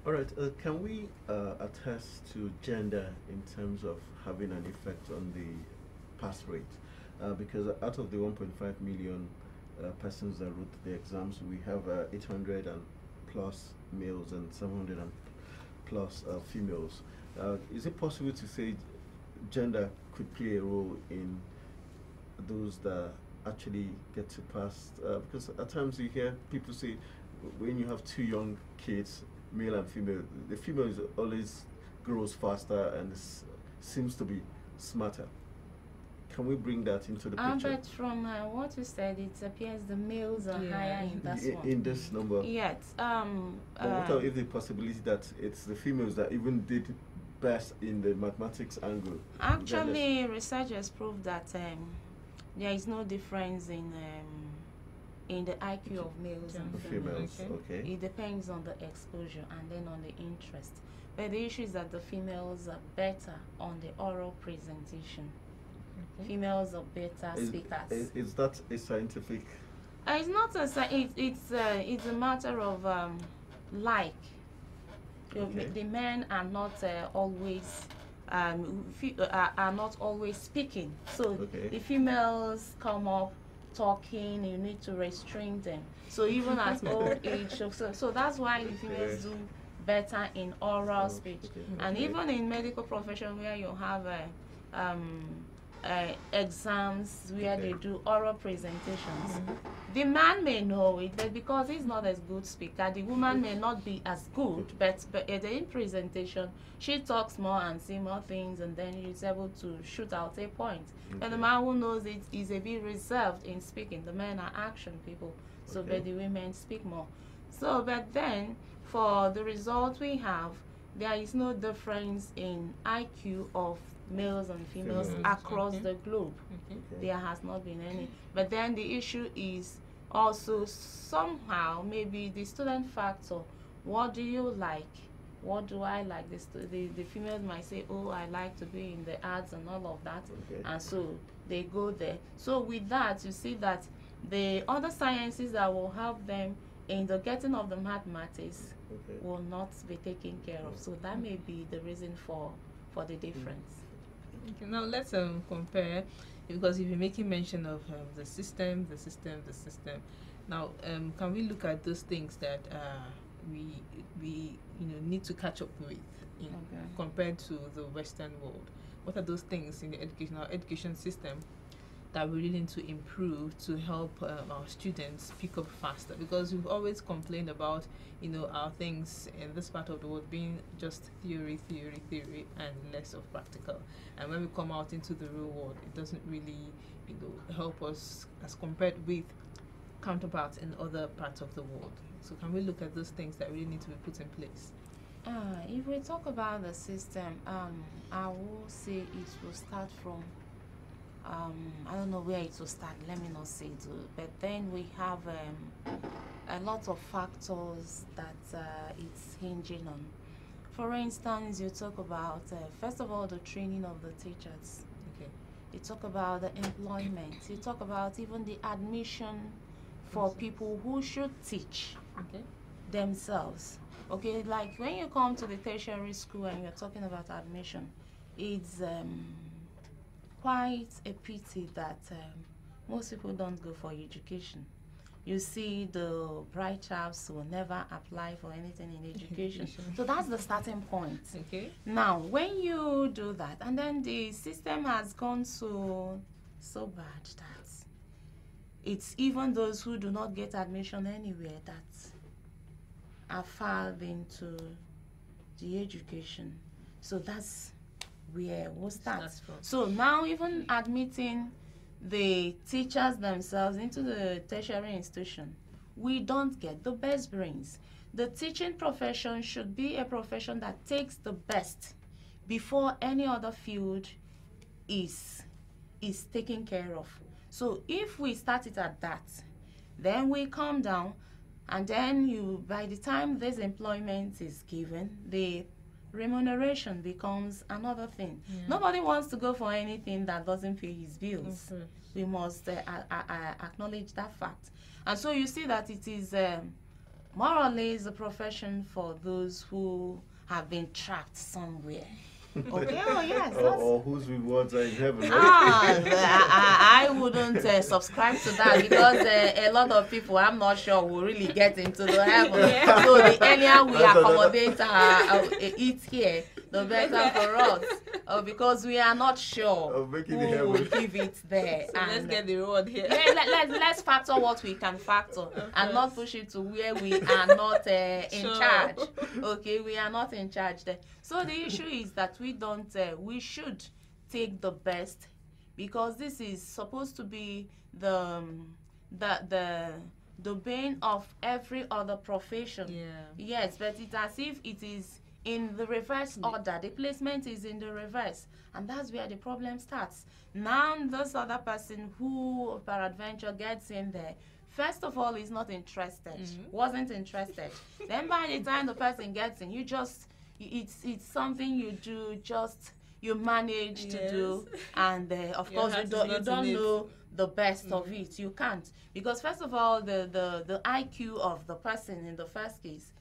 All right, can we attest to gender in terms of having an effect on the pass rate? Because out of the 1.5 million persons that wrote the exams, we have 800 and plus males and 700 and plus females. Is it possible to say gender could play a role in those that actually get to pass? Because at times you hear people say, when you have two young kids, male and female, the female always grows faster and seems to be smarter. Can we bring that into the picture? But from what you said, it appears the males are higher in this one. In this number? Yes. But what if the possibility that it's the females that even did best in the mathematics angle? Actually, researchers proved that there is no difference in the IQ of males and females. Okay. It depends on the exposure and then on the interest. But the issue is that the females are better on the oral presentation. Females are better speakers. Is that a scientific? It's not it's a matter of like. The men are not always are not always speaking. So the females come up talking, you need to restrain them. So even at old age, so that's why the females do better in oral speech. And even in medical profession, where you have exams where they do oral presentations, the man may know it, but because he's not as good speaker, the woman may not be as good, but in presentation she talks more and see more things, and then she's able to shoot out a point. And the man who knows it is a bit reserved in speaking. The men are action people, so but the women speak more. So but then for the result we have, there is no difference in IQ of males and females across the globe. There has not been any. But then the issue is also somehow maybe the student factor. What do you like? What do I like? The females might say, oh, I like to be in the arts and all of that. And so they go there. So with that, you see that the other sciences that will help them in the getting of the mathematics will not be taken care of. So that may be the reason for the difference. Okay, now let's compare, because you've been making mention of the system. Now, can we look at those things that we need to catch up with compared to the Western world? What are those things in the education system that we really need to improve to help our students pick up faster? Because we've always complained about, our things in this part of the world being just theory, and less of practical. And when we come out into the real world, it doesn't really, help us as compared with counterparts in other parts of the world. So can we look at those things that really need to be put in place? If we talk about the system, I will say it will start from I don't know where it will start, let me not say it, but then we have a lot of factors that it's hinging on. For instance, you talk about, first of all, the training of the teachers. Okay. You talk about the employment. You talk about even the admission for people who should teach themselves. Okay, like when you come to the tertiary school and you're talking about admission, it's quite a pity that most people don't go for education. You see the bright chaps will never apply for anything in education. So that's the starting point. Okay. Now, when you do that, and then the system has gone so bad that it's even those who do not get admission anywhere that are filed into the education. So that's where we'll start. So now even admitting the teachers themselves into the tertiary institution, we don't get the best brains. The teaching profession should be a profession that takes the best before any other field is taken care of. So if we start it at that, then we come down, and then by the time this employment is given, the remuneration becomes another thing. Yeah. Nobody wants to go for anything that doesn't pay his bills. We must acknowledge that fact. And so you see that it is more or less a profession for those who have been trapped somewhere. Okay, oh yes. Or whose rewards are in heaven. I wouldn't subscribe to that, because a lot of people, I'm not sure, will really get into the heaven. Yeah. So the earlier we accommodate it here, the better for us. Because we are not sure who will give it there. So let's get the reward here. Let's factor what we can factor and not push it to where we are not in charge. Okay, we are not in charge there. So the issue is that we should take the best, because this is supposed to be the bane of every other profession. Yeah. Yes, but it's as if it is in the reverse order. The placement is in the reverse, and that's where the problem starts. Now this other person who peradventure gets in there, first of all, is not interested, wasn't interested. Then by the time the person gets in, it's something you do, you manage to do, and of course you don't know the best of it. You can't, because first of all, the IQ of the person in the first case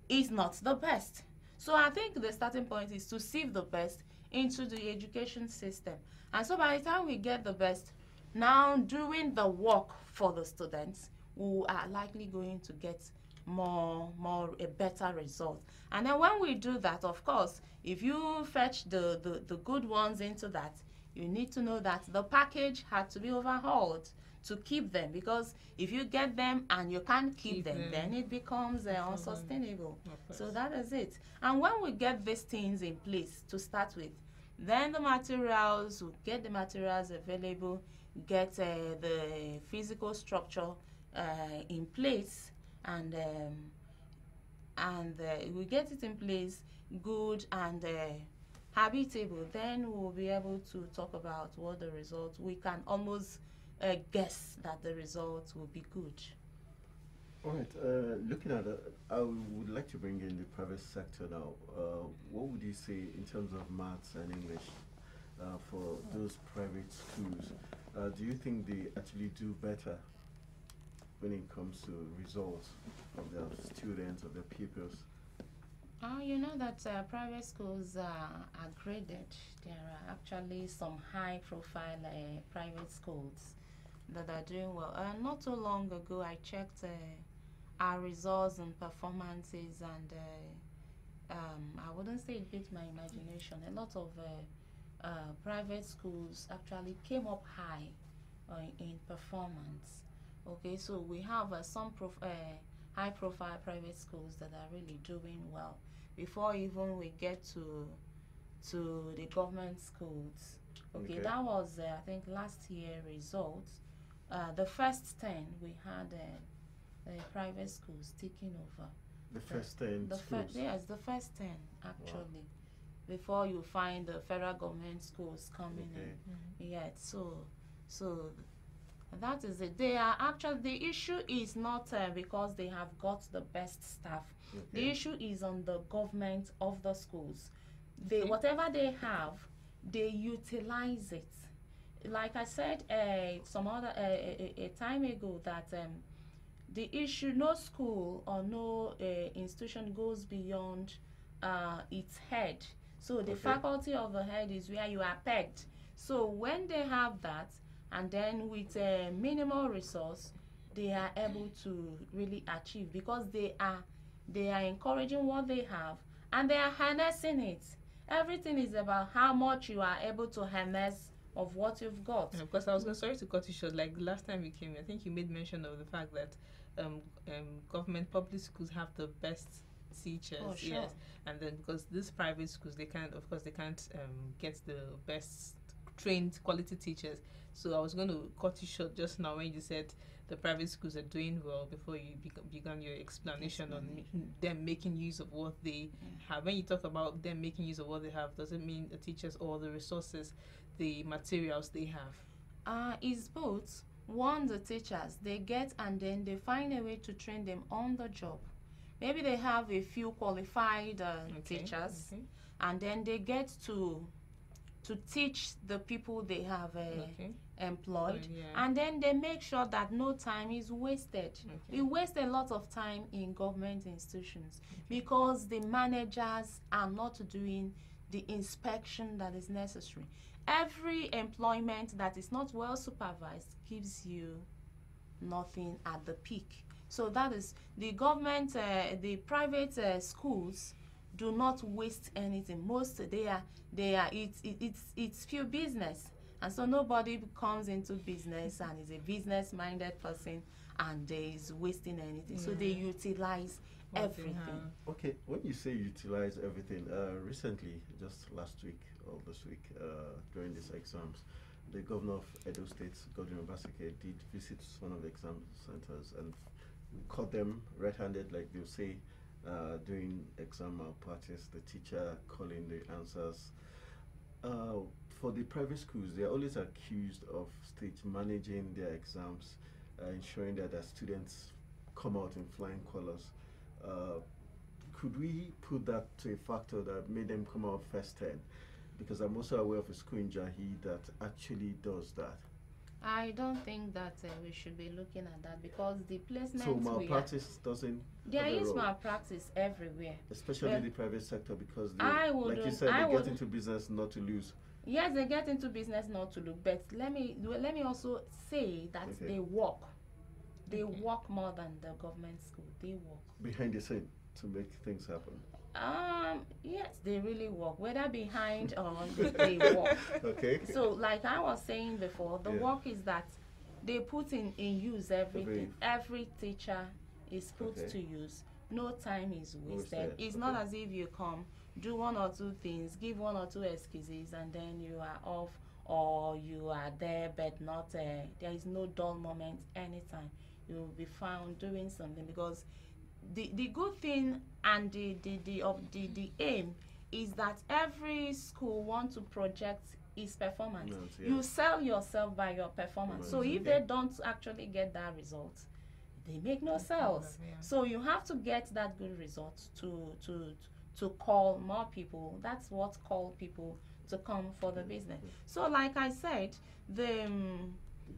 is not the best. So I think the starting point is to sieve the best into the education system. And so by the time we get the best, now doing the work for the students, who are likely going to get a better result. And then when we do that, of course, if you fetch the good ones into that, you need to know that the package had to be overhauled to keep them, because if you get them and you can't keep them, then it becomes unsustainable. So that is it. And when we get these things in place to start with, then the materials, we get the materials available, get the physical structure in place, and we get it in place good and habitable, then we'll be able to talk about what the results. We can almost guess that the results will be good. All right, looking at it, I would like to bring in the private sector now. What would you say in terms of maths and English for those private schools? Do you think they actually do better when it comes to results of their students, of their pupils? You know that private schools are graded. There are actually some high-profile private schools that are doing well. Not too long ago, I checked our results and performances, and I wouldn't say it beat my imagination. A lot of private schools actually came up high in performance. Okay, so we have some high-profile private schools that are really doing well before even we get to the government schools. Okay, that was I think last year results. The first 10 we had private schools taking over. The first 10 schools? Yes, the first 10 actually. Wow. Before you find the federal government schools coming in. Yeah, so that is it. They are actually, the issue is not because they have got the best staff. The issue is on the government of the schools. They whatever they have, they utilize it. Like I said some other a time ago that the issue, no school or no institution goes beyond its head. So the faculty of the head is where you are pegged. So when they have that, and then with a minimal resource, they are able to really achieve, because they are encouraging what they have and they are harnessing it. Everything is about how much you are able to harness of what you've got. Yeah, because I was sorry to cut you short. Like the last time you came, I think you made mention of the fact that government public schools have the best teachers. Oh, sure. Yes, and then because these private schools, they can't get the best trained quality teachers. So I was going to cut you short just now when you said the private schools are doing well before you began your explanation on them making use of what they have. When you talk about them making use of what they have, does it mean the teachers or the resources, the materials they have? It's both. One, the teachers, they get and then they find a way to train them on the job. Maybe they have a few qualified teachers, and then they get to teach the people they have employed, and then they make sure that no time is wasted. We waste a lot of time in government institutions because the managers are not doing the inspection that is necessary. Every employment that is not well supervised gives you nothing at the peak. So that is the government, the private schools do not waste anything. Most it's pure business, and so nobody comes into business and is a business-minded person and is wasting anything. So they utilize everything. Okay, when you say utilize everything, recently, just last week or this week, during these exams, the governor of Edo State, Godwin Obaseki, did visit one of the exam centers and caught them red-handed, like they'll say, doing exam malpractice, the teacher calling the answers. For the private schools, they are always accused of state managing their exams, ensuring that their students come out in flying colors. Could we put that to a factor that made them come out first 10? Because I'm also aware of a school in Jahi that actually does that. I don't think that we should be looking at that, because the placement. So malpractice doesn't. There is malpractice everywhere, especially the private sector, because they, like you said, they get into business not to lose. Yes, they get into business not to lose. But let me also say that they work. They work more than the government school. They work behind the scene to make things happen. Yes, they really work, whether behind or they work. Okay. So like I was saying before, the work is that they put in use everything. Every teacher is put to use. No time is wasted. It's not as if you come, do one or two things, give one or two excuses, and then you are off, or you are there but not there is no dull moment anytime. You will be found doing something, because the good thing and the aim is that every school wants to project its performance. You sell yourself by your performance. So if they don't actually get that result, they make no sales. So you have to get that good result to call more people. That's what call people to come for the business. So like I said,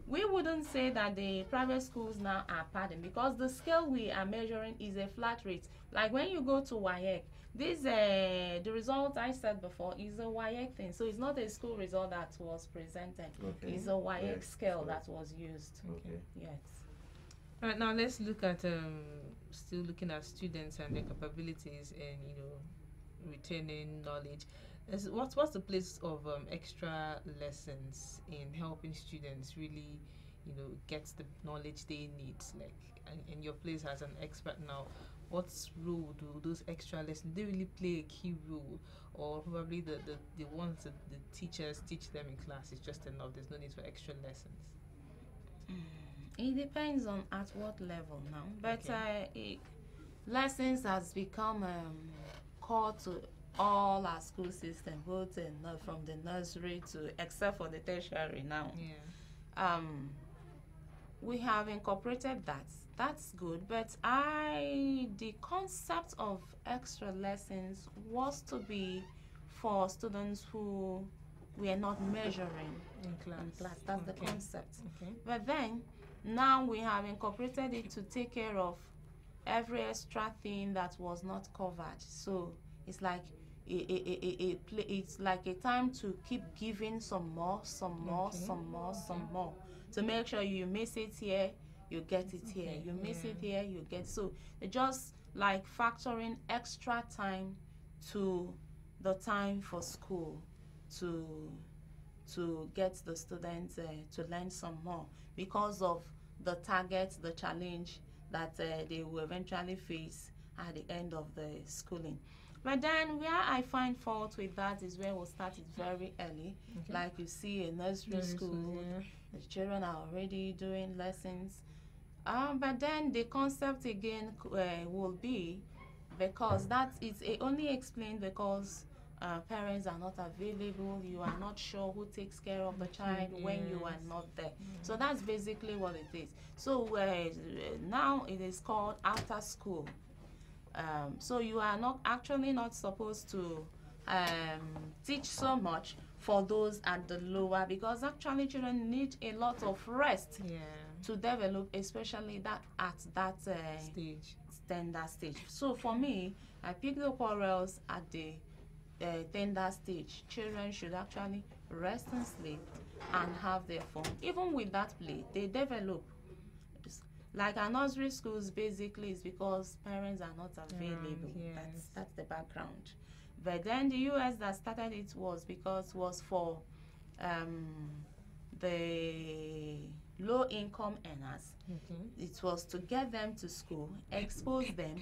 we wouldn't say that the private schools now are padding, because the scale we are measuring is a flat rate. Like when you go to WAEC, the result I said before is a WAEC thing. So it's not a school result that was presented. It's a WAEC scale that was used. Yes. All right, now let's look at still looking at students and their capabilities and retaining knowledge. What's the place of extra lessons in helping students really, get the knowledge they need? Like, in your place as an expert now, what role do those extra lessons? They really play a key role, or probably the ones that the teachers teach them in class is just enough. There's no need for extra lessons. It depends on at what level now, but Okay. lessons has become core to all our school system, both from the nursery to except for the tertiary now. Yeah. We have incorporated that. That's good, but the concept of extra lessons was to be for students who we are not measuring In class. That's the Okay. concept. Okay. But then now we have incorporated it to take care of every extra thing that was not covered. So it's like it's like a time to keep giving some more, to make sure you miss it here, you get it here. You miss it here, you get. So it just like factoring extra time to the time for school to get the students to learn some more because of the target, the challenge that they will eventually face at the end of the schooling. But then where I find fault with that is where we'll start it very early. Okay. Like you see a nursery school, the children are already doing lessons. But then the concept again will be because that is only explained because parents are not available, you are not sure who takes care of the child when you are not there. So that's basically what it is. So now it is called after school. So you are not supposed to teach so much for those at the lower, because actually children need a lot of rest to develop, especially that at that tender stage. So for me, I pick the quarrels at the tender stage. Children should actually rest and sleep and have their fun. Even with that play, they develop. Like our nursery schools basically is because parents are not available. That's the background. But then the US that started it was for the low income earners. It was to get them to school, expose them,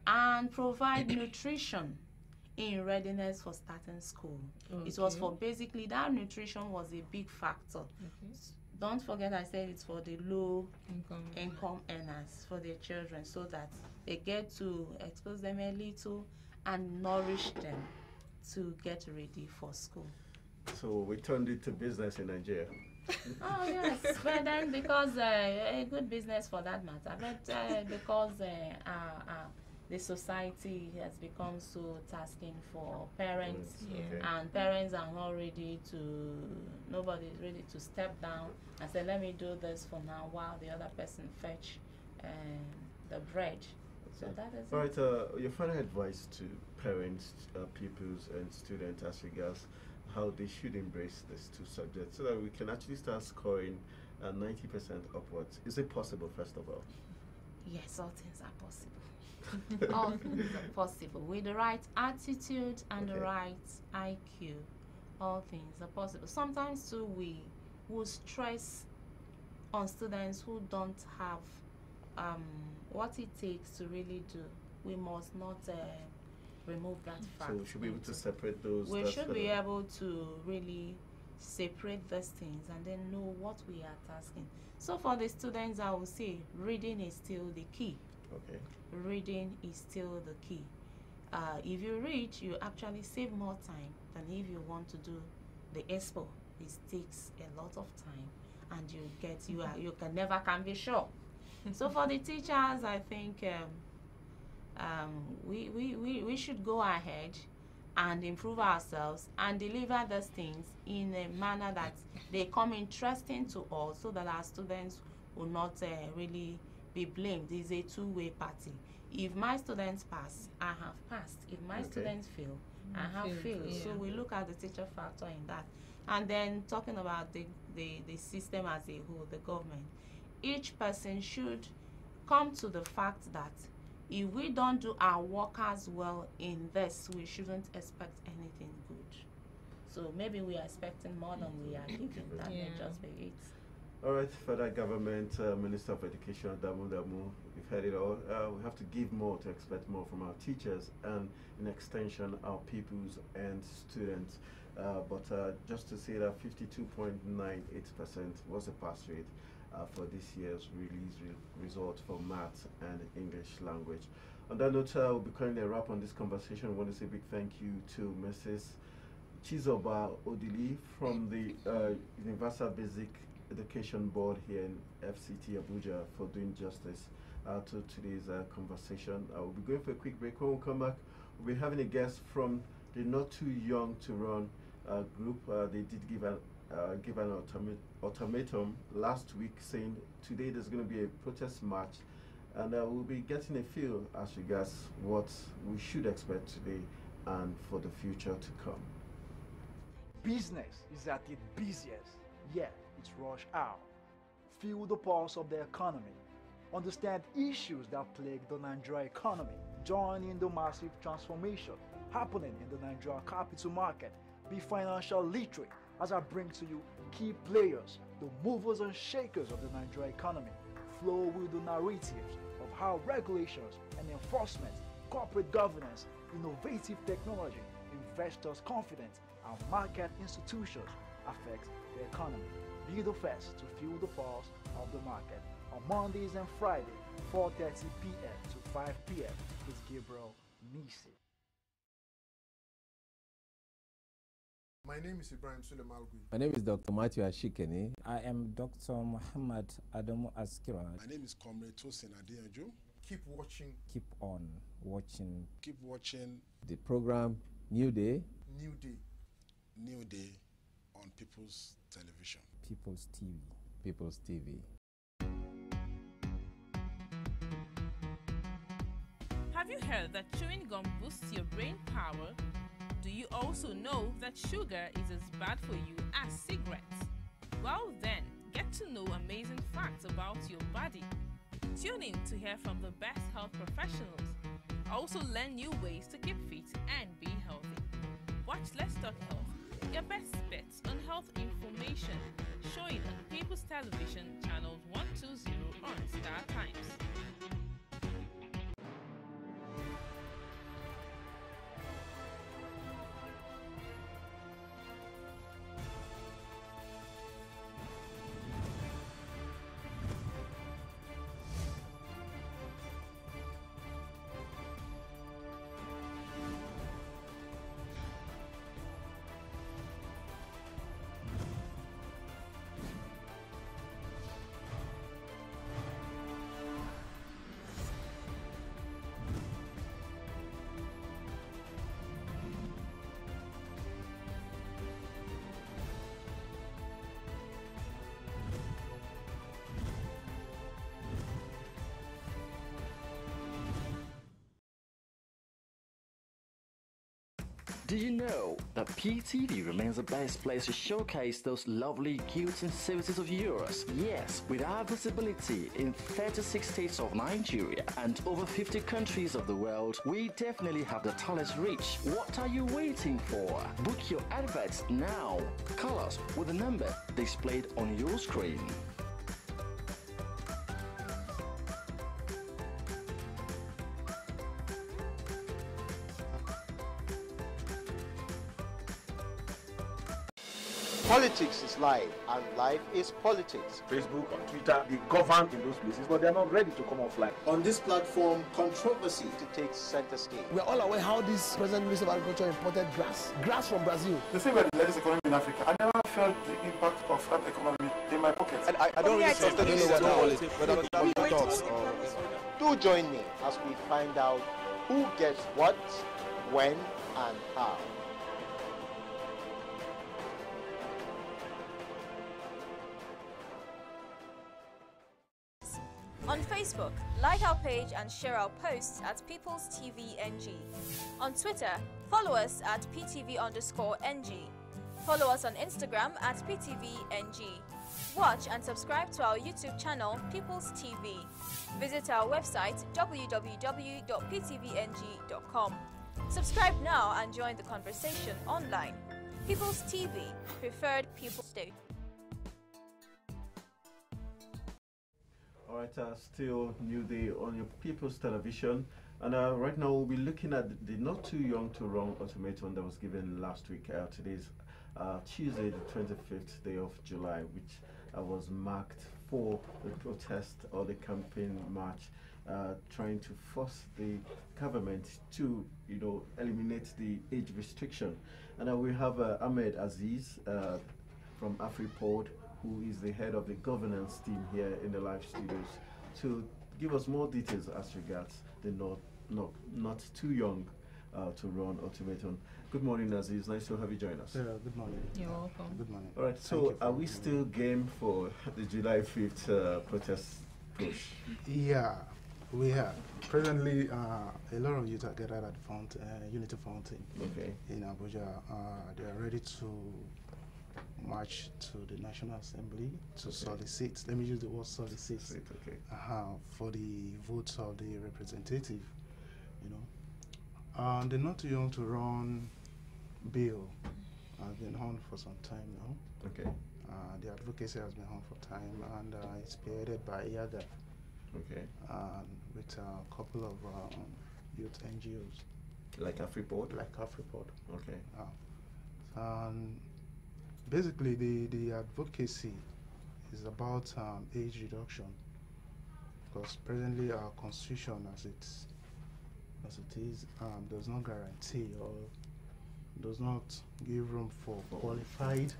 and provide nutrition in readiness for starting school. It was for basically that nutrition was a big factor. Don't forget I said it's for the low income earners, for their children, so that they get to expose them a little and nourish them to get ready for school. So we turned it to business in Nigeria. Oh yes, but then because a good business for that matter, but because the society has become so tasking for parents, and parents are not ready to, nobody is ready to step down and say, let me do this for now while the other person fetch the bread. So that is all right. Your final advice to parents, pupils, and students as regards how they should embrace these two subjects so that we can actually start scoring 90% upwards. Is it possible, first of all? Yes, all things are possible. All things are possible. With the right attitude and the right IQ, all things are possible. Sometimes too we will stress on students who don't have what it takes to really do. We must not remove that fact. So we should be able to separate those. We should be able to really separate those things and then know what we are tasking. So for the students, I will say reading is still the key. Okay. Reading is still the key. If you read, you actually save more time than if you want to do the expo. It takes a lot of time, and you can never be sure. So for the teachers, I think we should go ahead and improve ourselves and deliver those things in a manner that they come interesting to all, so that our students will not really be blamed. It's a two-way party. If my students pass, I have passed. If my students fail, I have failed. So we look at the teacher factor in that. And then talking about the system as a whole, the government, each person should come to the fact that if we don't do our work as well in this, we shouldn't expect anything good. So maybe we are expecting more than we are giving. That may just be it. All right, Federal Government, Minister of Education, Damu, we've heard it all. We have to give more to expect more from our teachers and, in extension, our pupils and students. But just to say that 52.98% was the pass rate for this year's result for maths and English language. On that note, we'll be calling a wrap on this conversation. I want to say a big thank you to Mrs. Chizoba Odili from the Universal Basic Education Board here in FCT Abuja for doing justice to today's conversation. We'll be going for a quick break. When we come back, we'll be having a guest from the Not Too Young to Run group. They did give an ultimatum last week saying today there's going to be a protest march, and we'll be getting a feel as regards what we should expect today and for the future to come. Business is at its busiest, yet it's rush hour. Feel the pulse of the economy. Understand issues that plague the Nigerian economy. Join in the massive transformation happening in the Nigerian capital market. Be financial literate as I bring to you key players, the movers and shakers of the Nigerian economy. Flow with the narratives of how regulations and enforcement, corporate governance, innovative technology, investors' confidence, and market institutions affect the economy. Be the first to feel the pulse of the market on Mondays and Fridays, 4:30 p.m. to 5 p.m. with Gabriel Nisi. My name is Ibrahim Sulemalgui. My name is Dr. Matthew Ashikeni. I am Dr. Muhammad Adamu Askirat. My name is Comrade Tosin Adeyanju. Keep watching. Keep on watching. Keep watching the program Newday. Newday. Newday on People's Television. People's TV. People's TV. Have you heard that chewing gum boosts your brain power? Do you also know that sugar is as bad for you as cigarettes? Well then, get to know amazing facts about your body. Tune in to hear from the best health professionals. Also learn new ways to keep fit and be healthy. Watch Let's Talk Health, your best bets on health information, showing on People's Television channels 120 on Star Times. Do you know that PTV remains the best place to showcase those lovely goods and services of yours? Yes, with our visibility in 36 states of Nigeria and over 50 countries of the world, we definitely have the talent reach. What are you waiting for? Book your adverts now. Call us with the number displayed on your screen. Politics is life, and life is politics. Facebook, on Twitter, they govern in those places, but they're not ready to come offline. On this platform, controversy to take center stage. We are all aware how this present Minister of Agriculture imported grass from Brazil. They say we're the largest economy in Africa. I never felt the impact of that economy in my pocket. I don't really trust the Do join me as we find out who gets what, when, and how. On Facebook, like our page and share our posts at People's TV NG. On Twitter, follow us at PTV_NG. Follow us on Instagram at PTVNG. Watch and subscribe to our YouTube channel, People's TV. Visit our website, www.ptvng.com. Subscribe now and join the conversation online. People's TV, preferred People's Station. All right, still Newday on your People's Television. And right now we'll be looking at the not too young to run ultimatum that was given last week. Today's Tuesday, the 25th day of July, which was marked for the protest or the campaign march, trying to force the government to, eliminate the age restriction. And we have Ahmed Aziz from AfriPod, who is the head of the governance team here in the live studios, to give us more details as regards the not too young to run ultimatum. Good morning, Aziz. Nice to have you join us. Good morning. You're welcome. Good morning. All right. So, are we still game for the July 5th protest push? Yeah, we are. Presently, a lot of youth are gathered at the Unity Fountain in Abuja. They are ready to march to the National Assembly to solicit, let me use the word solicit, for the votes of the representative, the not too young to run bill has been on for some time now. The advocacy has been on for time, and it's spearheaded by IAGA, with a couple of youth NGOs. Like AfriPod? Like AfriPod. Basically, the advocacy is about age reduction, because presently our constitution, as it is, does not guarantee or does not give room for qualified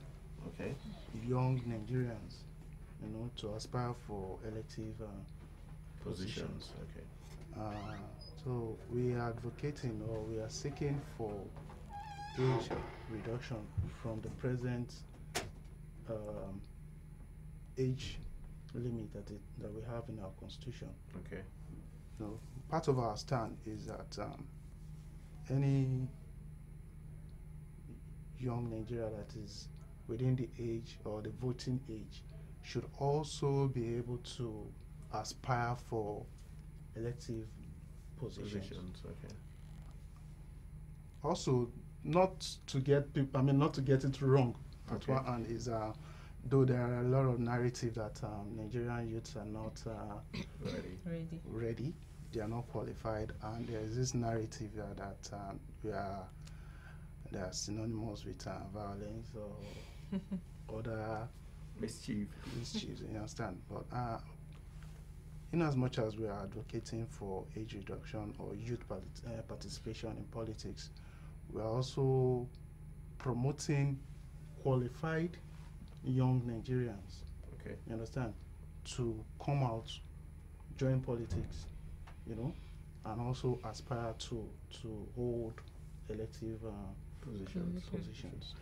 young Nigerians, to aspire for elective positions. So we are advocating, or we are seeking for age reduction from the present age limit that we have in our constitution. So part of our stand is that any young Nigeria that is within the age or the voting age should also be able to aspire for elective positions. Also, not to get it wrong. At one hand is though there are a lot of narrative that Nigerian youths are not ready, they are not qualified, and there is this narrative that they are synonymous with violence or other mischiefs. You understand? But in as much as we are advocating for age reduction or youth participation in politics, we are also promoting qualified young Nigerians, you understand, to come out, join politics, and also aspire to hold elective positions.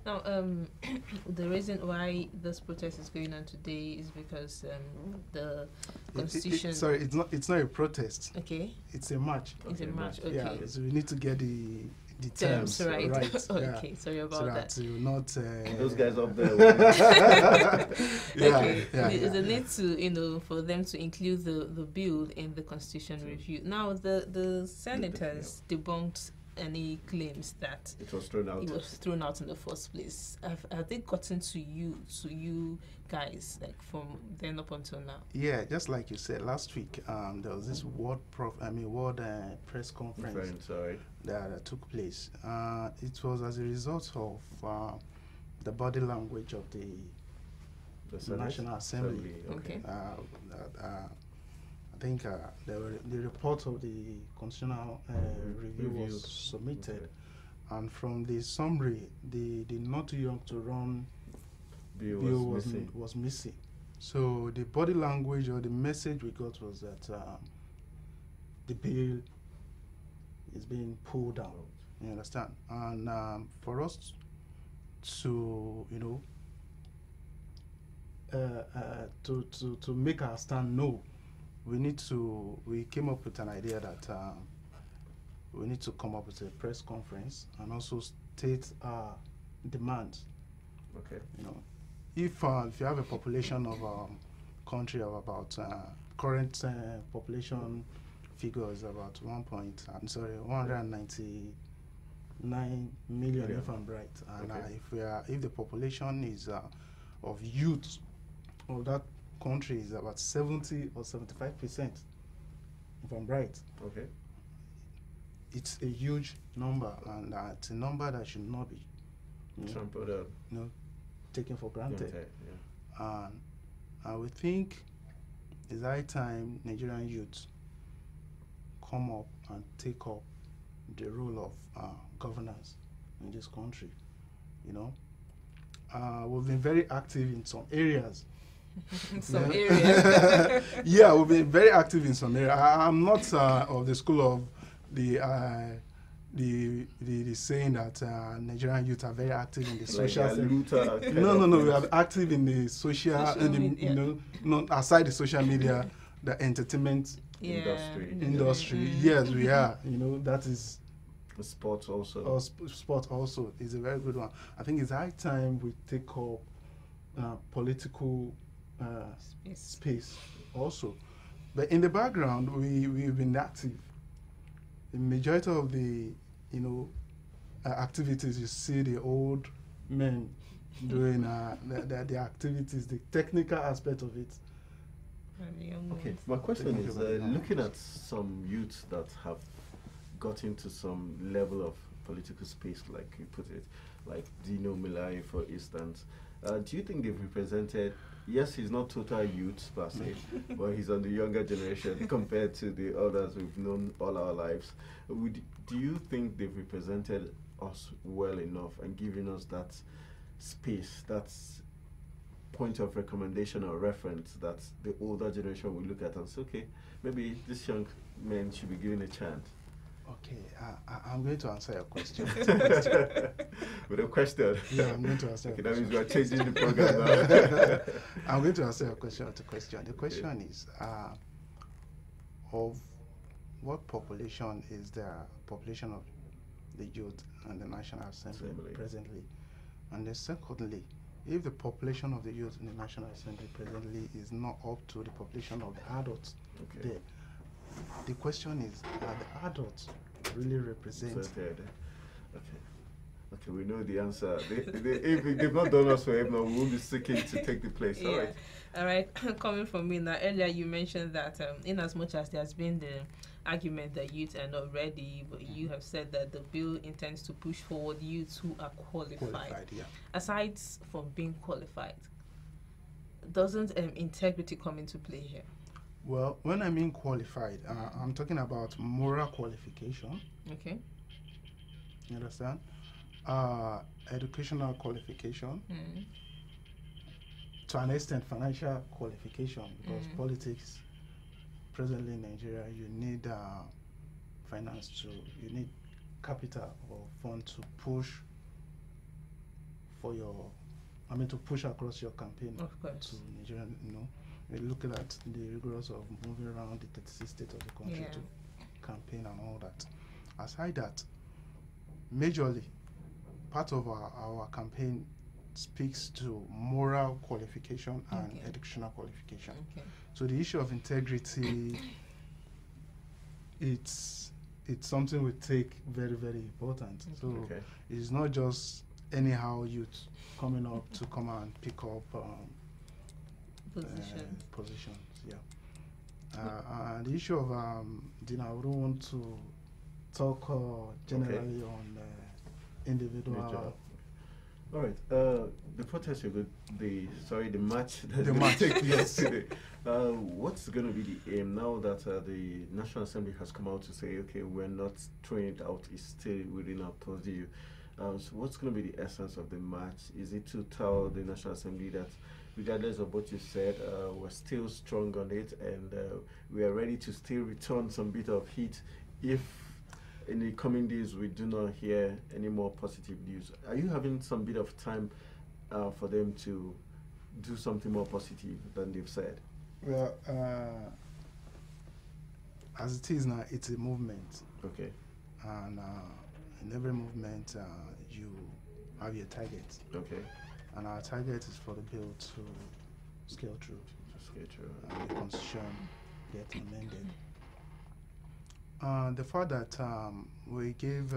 Now, the reason why this protest is going on today is because the constitution. It's not a protest. It's a march. It's a march. Yeah, so we need to get the terms right. Yeah. Sorry about so that. You're not those guys up there. There's a need to, for them to include the bill in the constitution review. Now, the senators debunked any claims that it was thrown out in the first place. Have they gotten to you guys, like from then up until now? Yeah, just like you said last week, there was this world press conference that took place. It was as a result of the body language of the National Assembly. I think the report of the constitutional review was submitted, and from the summary, the not too young to run bill was missing. So the body language or the message we got was that the bill is being pulled out. You understand? And for us to to make our stand known, we came up with an idea that we need to come up with a press conference and also state our demands. If you have a population of country of about current population figure is about 190 9 million, if I'm right. And if the population is of youth of that country is about 70 or 75%, if I'm right. Okay. It's a huge number, and it's a number that should not be taken for granted. And I would think it's high time Nigerian youth come up and take up the role of governance in this country. You know, we've been very active in some areas. Some areas. Yeah, we've been very active in some areas. I'm not of the school of the saying that Nigerian youth are very active in the social. No. We are active in the social, not aside the social media, the entertainment industry. Yes, we are. You know, that is. Sports also. Sport also is a very good one. I think it's high time we take up political space also. But in the background, we've been active. The majority of the activities, you see the old men doing the activities, the technical aspect of it. Okay, my question is, looking at some youths that have got into some level of political space, like you put it, like Dino Milai, for instance, do you think they've represented, yes, he's not total youth per se, but he's on the younger generation compared to the others we've known all our lives. Do you think they've represented us well enough and given us that space, that point of recommendation or reference that the older generation will look at and say, okay, maybe this young man should be given a chance? Okay, I'm going to answer your question. With a question? Yeah, I'm going to answer your question. That means we are changing the program now. I'm going to answer your question with a question. The question is, of what population is the population of the youth and the National Assembly presently? And then secondly, if the population of the youth in the National Assembly presently is not up to the population of the adults there, the question is, are the adults really represented? Okay, we know the answer. If they've not done us for him, we won't be seeking to take the place. Yeah. All right. Coming from me now, earlier you mentioned that in as much as there's been the argument that youth are not ready, but you have said that the bill intends to push forward youths who are qualified. Yeah. Aside from being qualified, doesn't integrity come into play here? Well, when I mean qualified, I'm talking about moral qualification. Okay. You understand? Educational qualification. To an extent, financial qualification, because politics presently in Nigeria, you need finance you need capital or fund to push for your, to push across your campaign to Nigeria, We're looking at the rigors of moving around the 36 states of the country to campaign and all that. Aside that, majorly, part of our campaign speaks to moral qualification and educational qualification. So the issue of integrity, it's something we take very, very important. So it's not just anyhow youth coming up to come and pick up positions, the issue of I don't want to talk generally on individual. All right. The protest the match that take place today. What's going to be the aim now that the National Assembly has come out to say, okay, we're not throwing it out; it's still within our purview. So what's going to be the essence of the march? Is it to tell the National Assembly that, regardless of what you said, we're still strong on it, and we are ready to still return some bit of heat if in the coming days we do not hear any more positive news? Are you having some bit of time for them to do something more positive than they've said? Well, as it is now, it's a movement. Okay. And in every movement, you have your target. Okay. And our target is for the bill to scale through. And the constitution gets amended. The fact that we gave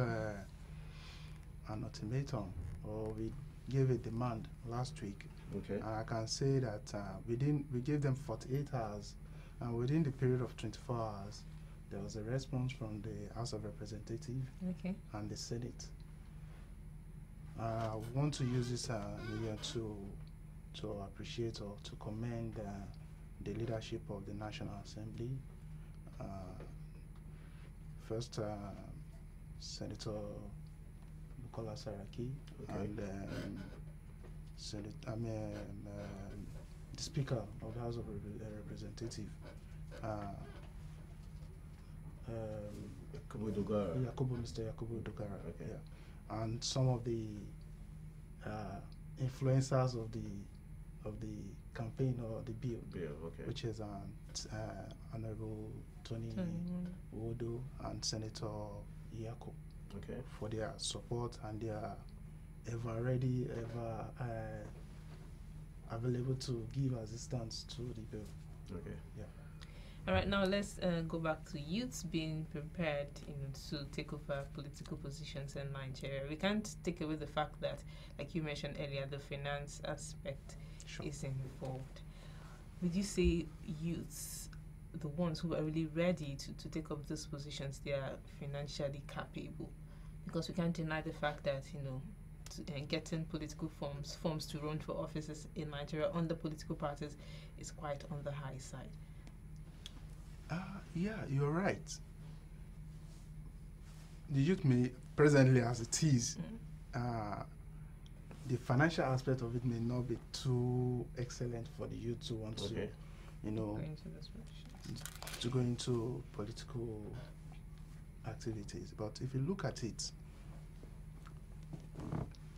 an ultimatum, or we gave a demand last week. Okay. And I can say that we gave them 48 hours, and within the period of 24 hours, there was a response from the House of Representatives and the Senate. I want to use this medium to appreciate or to commend the leadership of the National Assembly. First, Senator Bukola Saraki and the Speaker of the House of Representatives, Mr. Yakubu Dogara, and some of the influencers of the campaign or the bill, which is Honorable Tony Wodo and Senator Yako, for their support and their ever ready, available to give assistance to the bill. All right, now let's go back to youths being prepared, to take over political positions in Nigeria. We can't take away the fact that, like you mentioned earlier, the finance aspect is involved. Would you say youths, the ones who are really ready to take up these positions, they are financially capable? Because we can't deny the fact that, getting political forms to run for offices in Nigeria under political parties is quite on the high side. Yeah, you're right. The youth may presently, as it is, the financial aspect of it may not be too excellent for the youth to want to, to go into political activities. But if you look at it,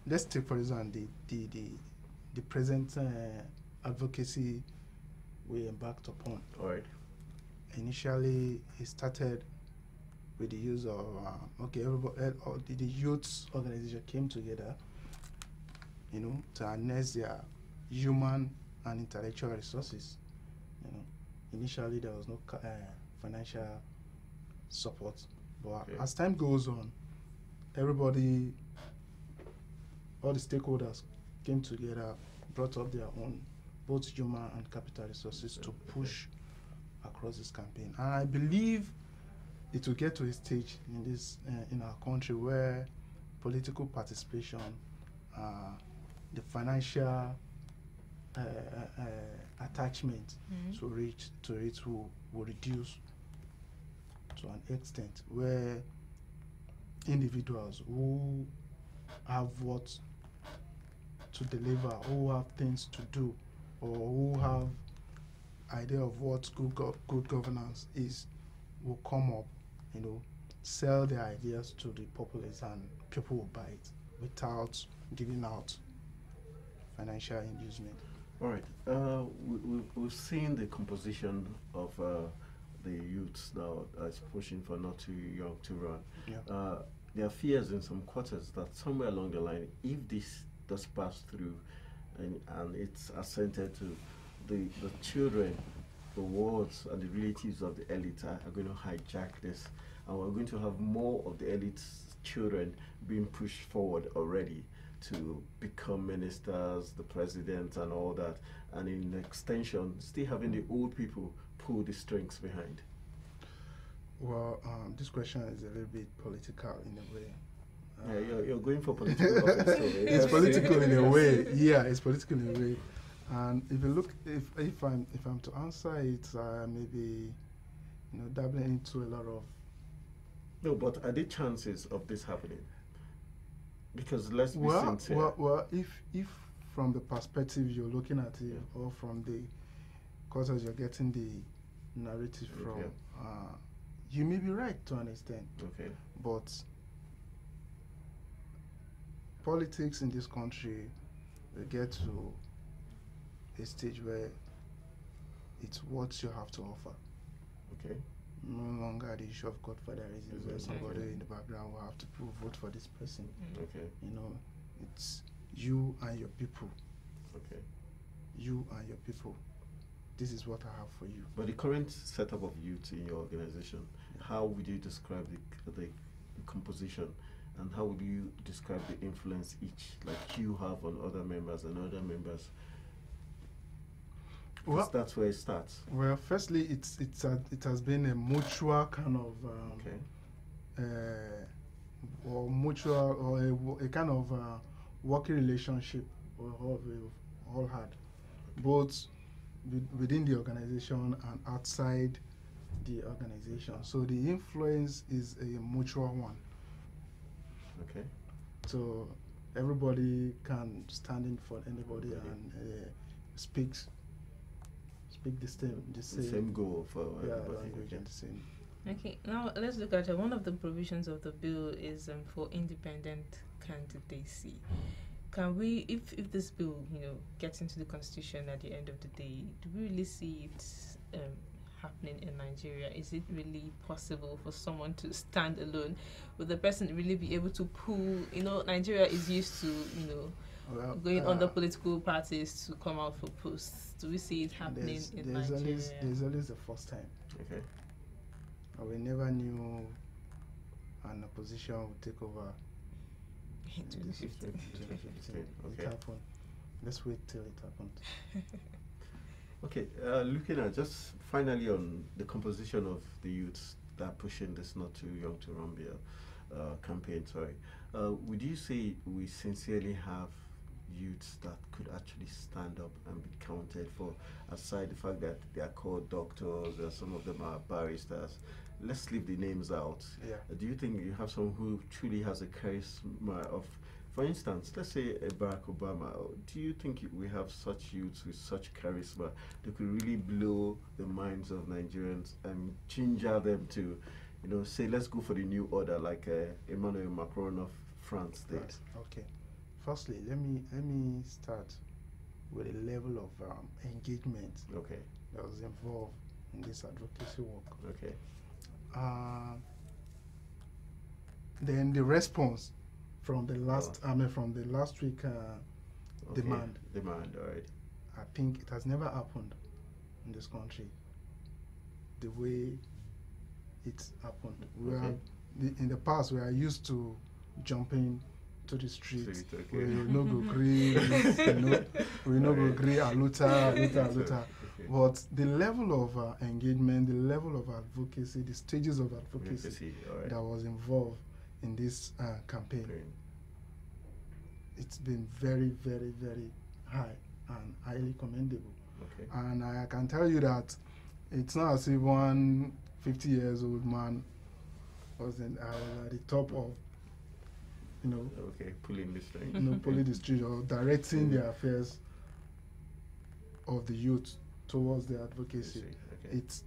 let's take, for example, the present advocacy we embarked upon. All right. Initially, it started with the use of the youth organization came together, to harness their human and intellectual resources. Initially there was no financial support, but as time goes on, everybody, all the stakeholders came together, brought up their own both human and capital resources to push across this campaign. And I believe it will get to a stage in this in our country where political participation, the financial attachment to it will reduce to an extent where individuals who have what to deliver, who have things to do, or who have idea of what good governance is, will come up, sell their ideas to the populace, and people will buy it without giving out financial inducement. All right. We've seen the composition of the youths now as pushing for not too young to run. Yeah. There are fears in some quarters that somewhere along the line, if this does pass through and it's assented to, the children, the wards and the relatives of the elite are going to hijack this, and we're going to have more of the elite's children being pushed forward already to become ministers, the president and all that, and in extension still having the old people pull the strings behind. Well, this question is a little bit political in a way. Yeah, you're going for political office. So it's political in a way. Yeah, it's political in a way. And if you look, if I'm to answer it, maybe dabbling into a lot of. No, but are there chances of this happening? Because let's be sincere. Well, if from the perspective you're looking at it, or from the causes you're getting the narrative from, you may be right to an extent. Okay. But politics in this country will get to a stage where it's what you have to offer. Okay. No longer the issue of godfatherism, where somebody in the background will have to vote for this person. Okay. It's you and your people. Okay. You and your people. This is what I have for you. But the current setup of youth in your organization, how would you describe the composition And how would you describe the influence each, like you have on other members and other members? Well, that's where it starts. Well, firstly, it has been a mutual kind of or mutual or a kind of working relationship all had, both within the organization and outside the organization. So the influence is a mutual one. Okay. So everybody can stand in for anybody and speak the same goal for everybody. Language and the same. Okay, now let's look at one of the provisions of the bill is for independent candidacy. Can we, if this bill, gets into the constitution at the end of the day, do we really see it happening in Nigeria? Is it really possible for someone to stand alone? Will the person really be able to pull? Nigeria is used to, going under political parties to come out for posts. Do we see it happening in Nigeria? There's always the first time. Okay. We never knew an opposition would take over. It happened. Let's wait till it happens. Okay, looking at just finally on the composition of the youths that are pushing this Not Too Young to Run Bill campaign, would you say we sincerely have youths that could actually stand up and be counted for, aside the fact that they are called doctors, some of them are barristers? Let's leave the names out. Yeah. Do you think you have someone who truly has a charisma of, for instance, let's say Barack Obama? Do you think we have such youths with such charisma that could really blow the minds of Nigerians and ginger them to, say, let's go for the new order like Emmanuel Macron of France did? Right. Okay. Firstly, let me start with a level of engagement that was involved in this advocacy work. Okay. Then the response from the last, from the last week demand. Demand, all right. I think it has never happened in this country the way it's happened. In the past, we are used to jumping to the streets. We no go agree, we no go agree, aluta. But the level of engagement, the level of advocacy, the stages of advocacy that was involved in this campaign, it's been very, very, very high and highly commendable. Okay. And I can tell you that it's not as if one 50-year-old man was at the top of, pulling the string. Pulling the string or directing the affairs of the youth towards the advocacy. It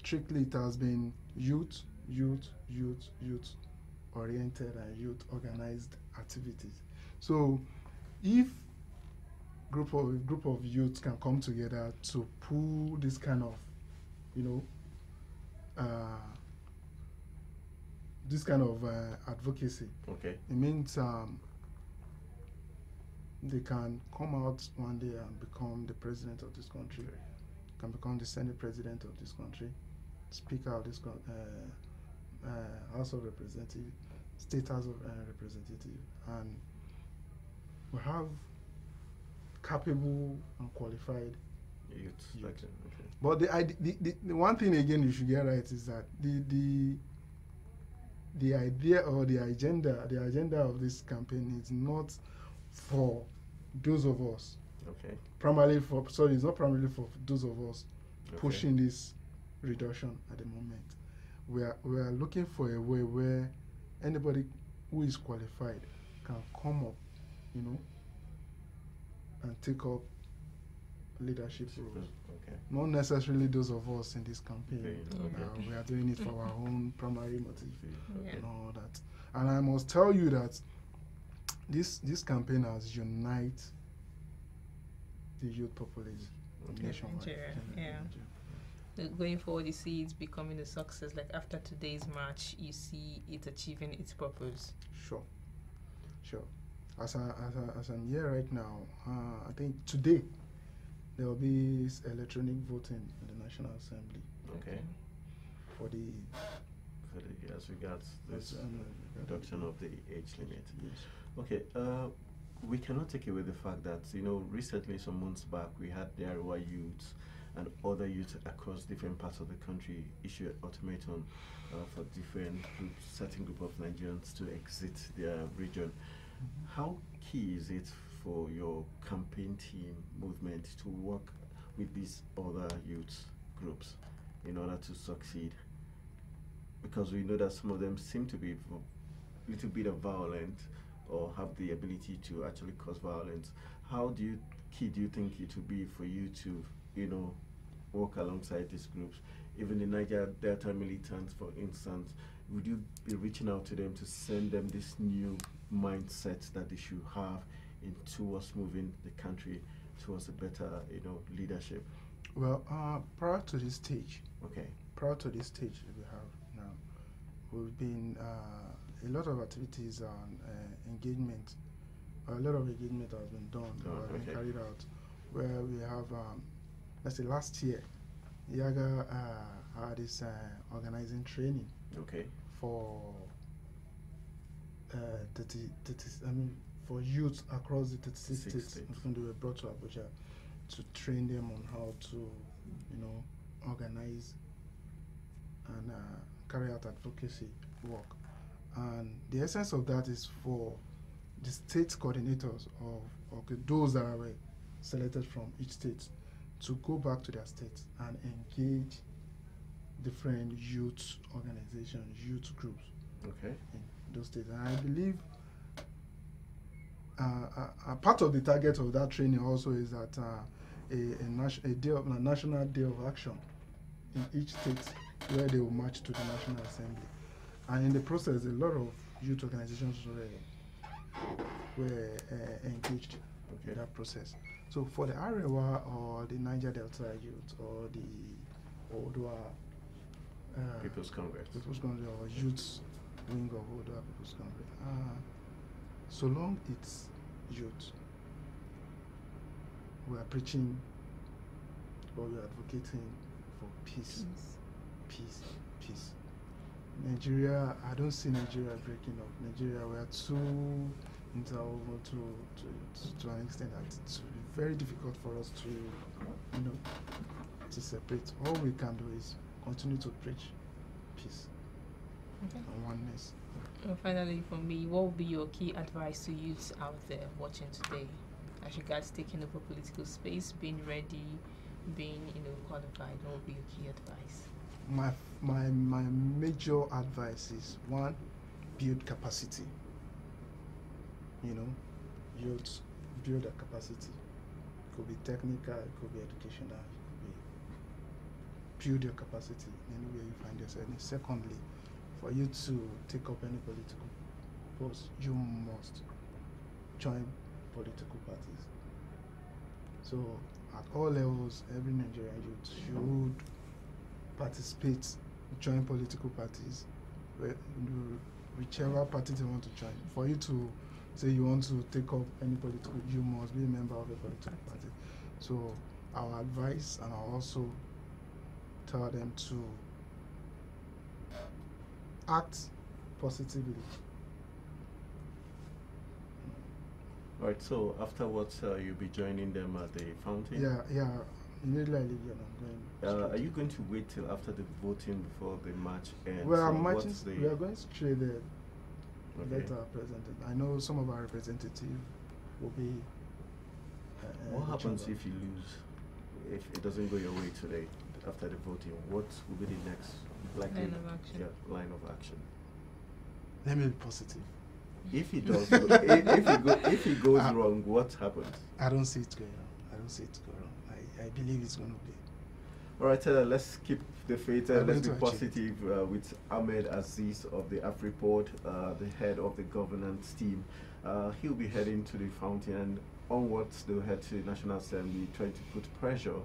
has been youth oriented and youth organized activities. So if group of youths can come together to pull this kind of advocacy, it means they can come out one day and become the president of this country, can become the Senate president of this country, Speaker of this House of Representatives, State House of Representatives, and we have capable and qualified youth. But the one thing again you should get right is that the idea or the agenda of this campaign is not for those of us. Okay. It's not primarily for those of us pushing this reduction at the moment. We are looking for a way where anybody who is qualified can come up, and take up leadership roles. Okay. Not necessarily those of us in this campaign. We are doing it for our own primary motive and all that. And I must tell you that this campaign has united the youth population nationwide. Going forward, you see it becoming a success. Like after today's march, you see it achieving its purpose. Sure. As I'm here right now, I think today there will be electronic voting in the National Assembly. Okay. For as regards this reduction of the age limit. Yes. Okay, we cannot take away the fact that, recently, some months back, we had the Ariwa youths and other youths across different parts of the country issue an ultimatum for different groups, certain group of Nigerians to exit their region. How key is it for your campaign team movement to work with these other youth groups in order to succeed? Because we know that some of them seem to be a little bit of violent or have the ability to actually cause violence. How key do you think it would be for you to, work alongside these groups? Even the Niger Delta militants, for instance, would you be reaching out to them to send them this new mindset that they should have towards moving the country towards a better, leadership? Well, prior to this stage, okay. Prior to this stage that we have now, we've been a lot of activities on engagement. A lot of engagement has been done, been carried out, where we have, let's say last year, Yaga had this organizing training. Okay. For for youth across the 36 states. They were brought to Abuja to train them on how to, organize and carry out advocacy work. And the essence of that is for the state coordinators of those that are selected from each state to go back to their states and engage different youth organizations, youth groups. Okay. In those states. And I believe a part of the target of that training also is that a national day of action in each state where they will march to the National Assembly. And in the process, a lot of youth organizations were engaged in that process. So for the Arewa or the Niger Delta youth or the Odua People's Congress or youth wing of Odua People's Congress, so long it's youth, we are preaching or we are advocating for peace. Nigeria, I don't see Nigeria breaking up. Nigeria, we are too interwoven to an extent that it's very difficult for us to separate. All we can do is continue to preach peace and oneness. And finally, for me, what would be your key advice to youths out there watching today as regards taking over political space, being ready, being qualified? What would be your key advice? My major advice is, one, build capacity. Youth build a capacity. It could be technical, it could be educational, it could be build your capacity anywhere you find yourself. And secondly, for you to take up any political post, you must join political parties. So at all levels, every Nigerian youth should participate, join political parties, whichever party they want to join. For you to say you want to take up any political, you must be a member of a political party. So our advice, and I'll also tell them to act positively. Right, so afterwards you'll be joining them at the fountain? Yeah. Immediately I leave here, I'm going. Are you going to wait till after the voting before the march ends? Well, we are going straight there. Let our representative. I know some of our representatives will be. What happens if you lose? If it doesn't go your way today after the voting, what will be the next likely line of action? Let me be positive. If it does, if it goes wrong, what happens? I don't see it going wrong. I believe it's going to be. All right, let's keep the faith. Let's be positive with Ahmed Aziz of the AfriPort, the head of the governance team. He'll be heading to the fountain, and onwards they'll head to the National Assembly, trying to put pressure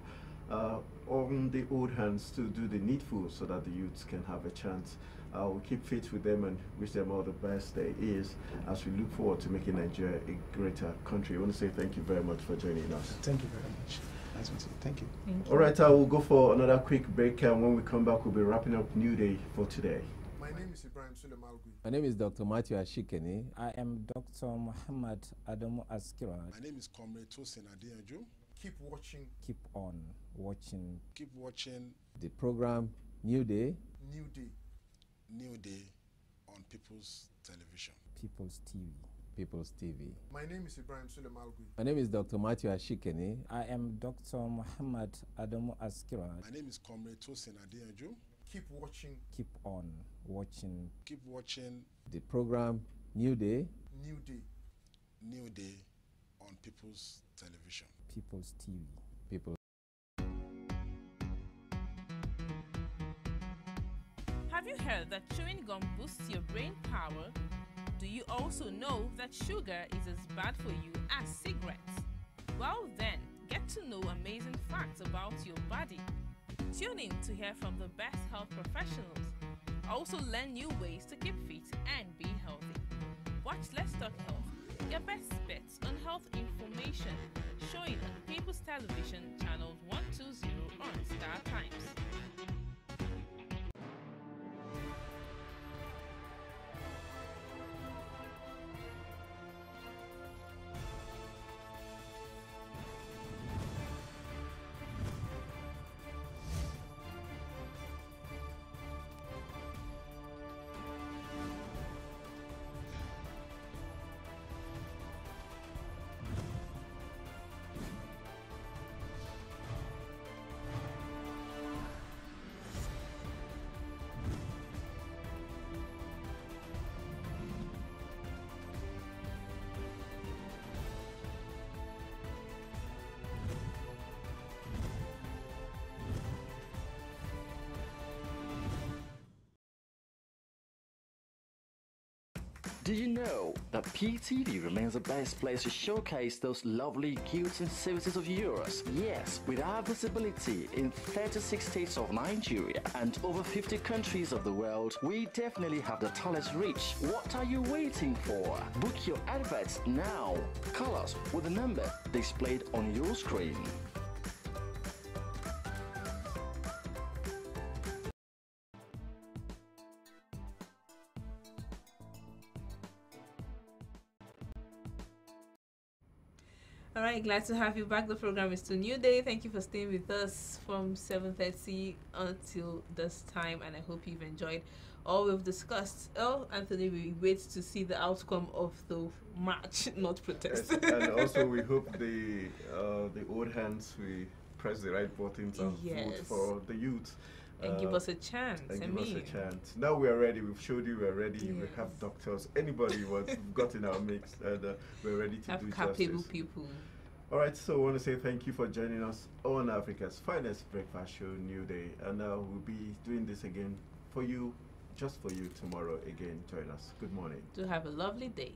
on the old hands to do the needful so that the youths can have a chance. We'll keep faith with them and wish them all the best there is as we look forward to making Nigeria a greater country. I want to say thank you very much for joining us. Thank you very much. Nice meeting you. Thank you. All right, we'll go for another quick break, and when we come back, we'll be wrapping up Newday for today. My name is Ibrahim Sulemalgui. My name is Dr. Matthew Ashikeni. I am Dr. Muhammad Adamu Askira. My name is Comrade Tosin Adeyanju. Keep watching. Keep on watching. Keep watching the program Newday. Newday. Newday on People's Television. People's TV. People's TV. My name is Ibrahim Sulemalgui. My name is Dr. Matthew Ashikeni. I am Dr. Muhammad Adamu Askira. My name is Comrade Tosin Adeyanju. Keep watching. Keep on watching. Keep watching the program Newday. Newday. Newday on People's Television. People's TV. People. Have you heard that chewing gum boosts your brain power? Do you also know that sugar is as bad for you as cigarettes? Well then, get to know amazing facts about your body. Tune in to hear from the best health professionals. Also learn new ways to keep fit and be healthy. Watch Let's Talk Health, your best bets on health information, showing on People's Television channels 120 on Star Times. Do you know that PTV remains the best place to showcase those lovely goods and services of yours? Yes, with our visibility in 36 states of Nigeria and over 50 countries of the world, we definitely have the talent reach. What are you waiting for? Book your adverts now. Call us with the number displayed on your screen. All right, glad to have you back. The program is still Newday. Thank you for staying with us from 7:30 until this time, and I hope you've enjoyed all we've discussed. Oh, Anthony, we wait to see the outcome of the march, not protest. Yes, and also we hope the old hands we press the right buttons and vote for the youth. And give us a chance. Give us a chance. Now we are ready. We've showed you we are ready. Yes. We have doctors. Anybody was got in our mix, and we're ready to do capable justice. People. All right. So I want to say thank you for joining us on Africa's finest breakfast show, Newday, and we'll be doing this again for you, just for you tomorrow. Again, join us. Good morning. Do have a lovely day.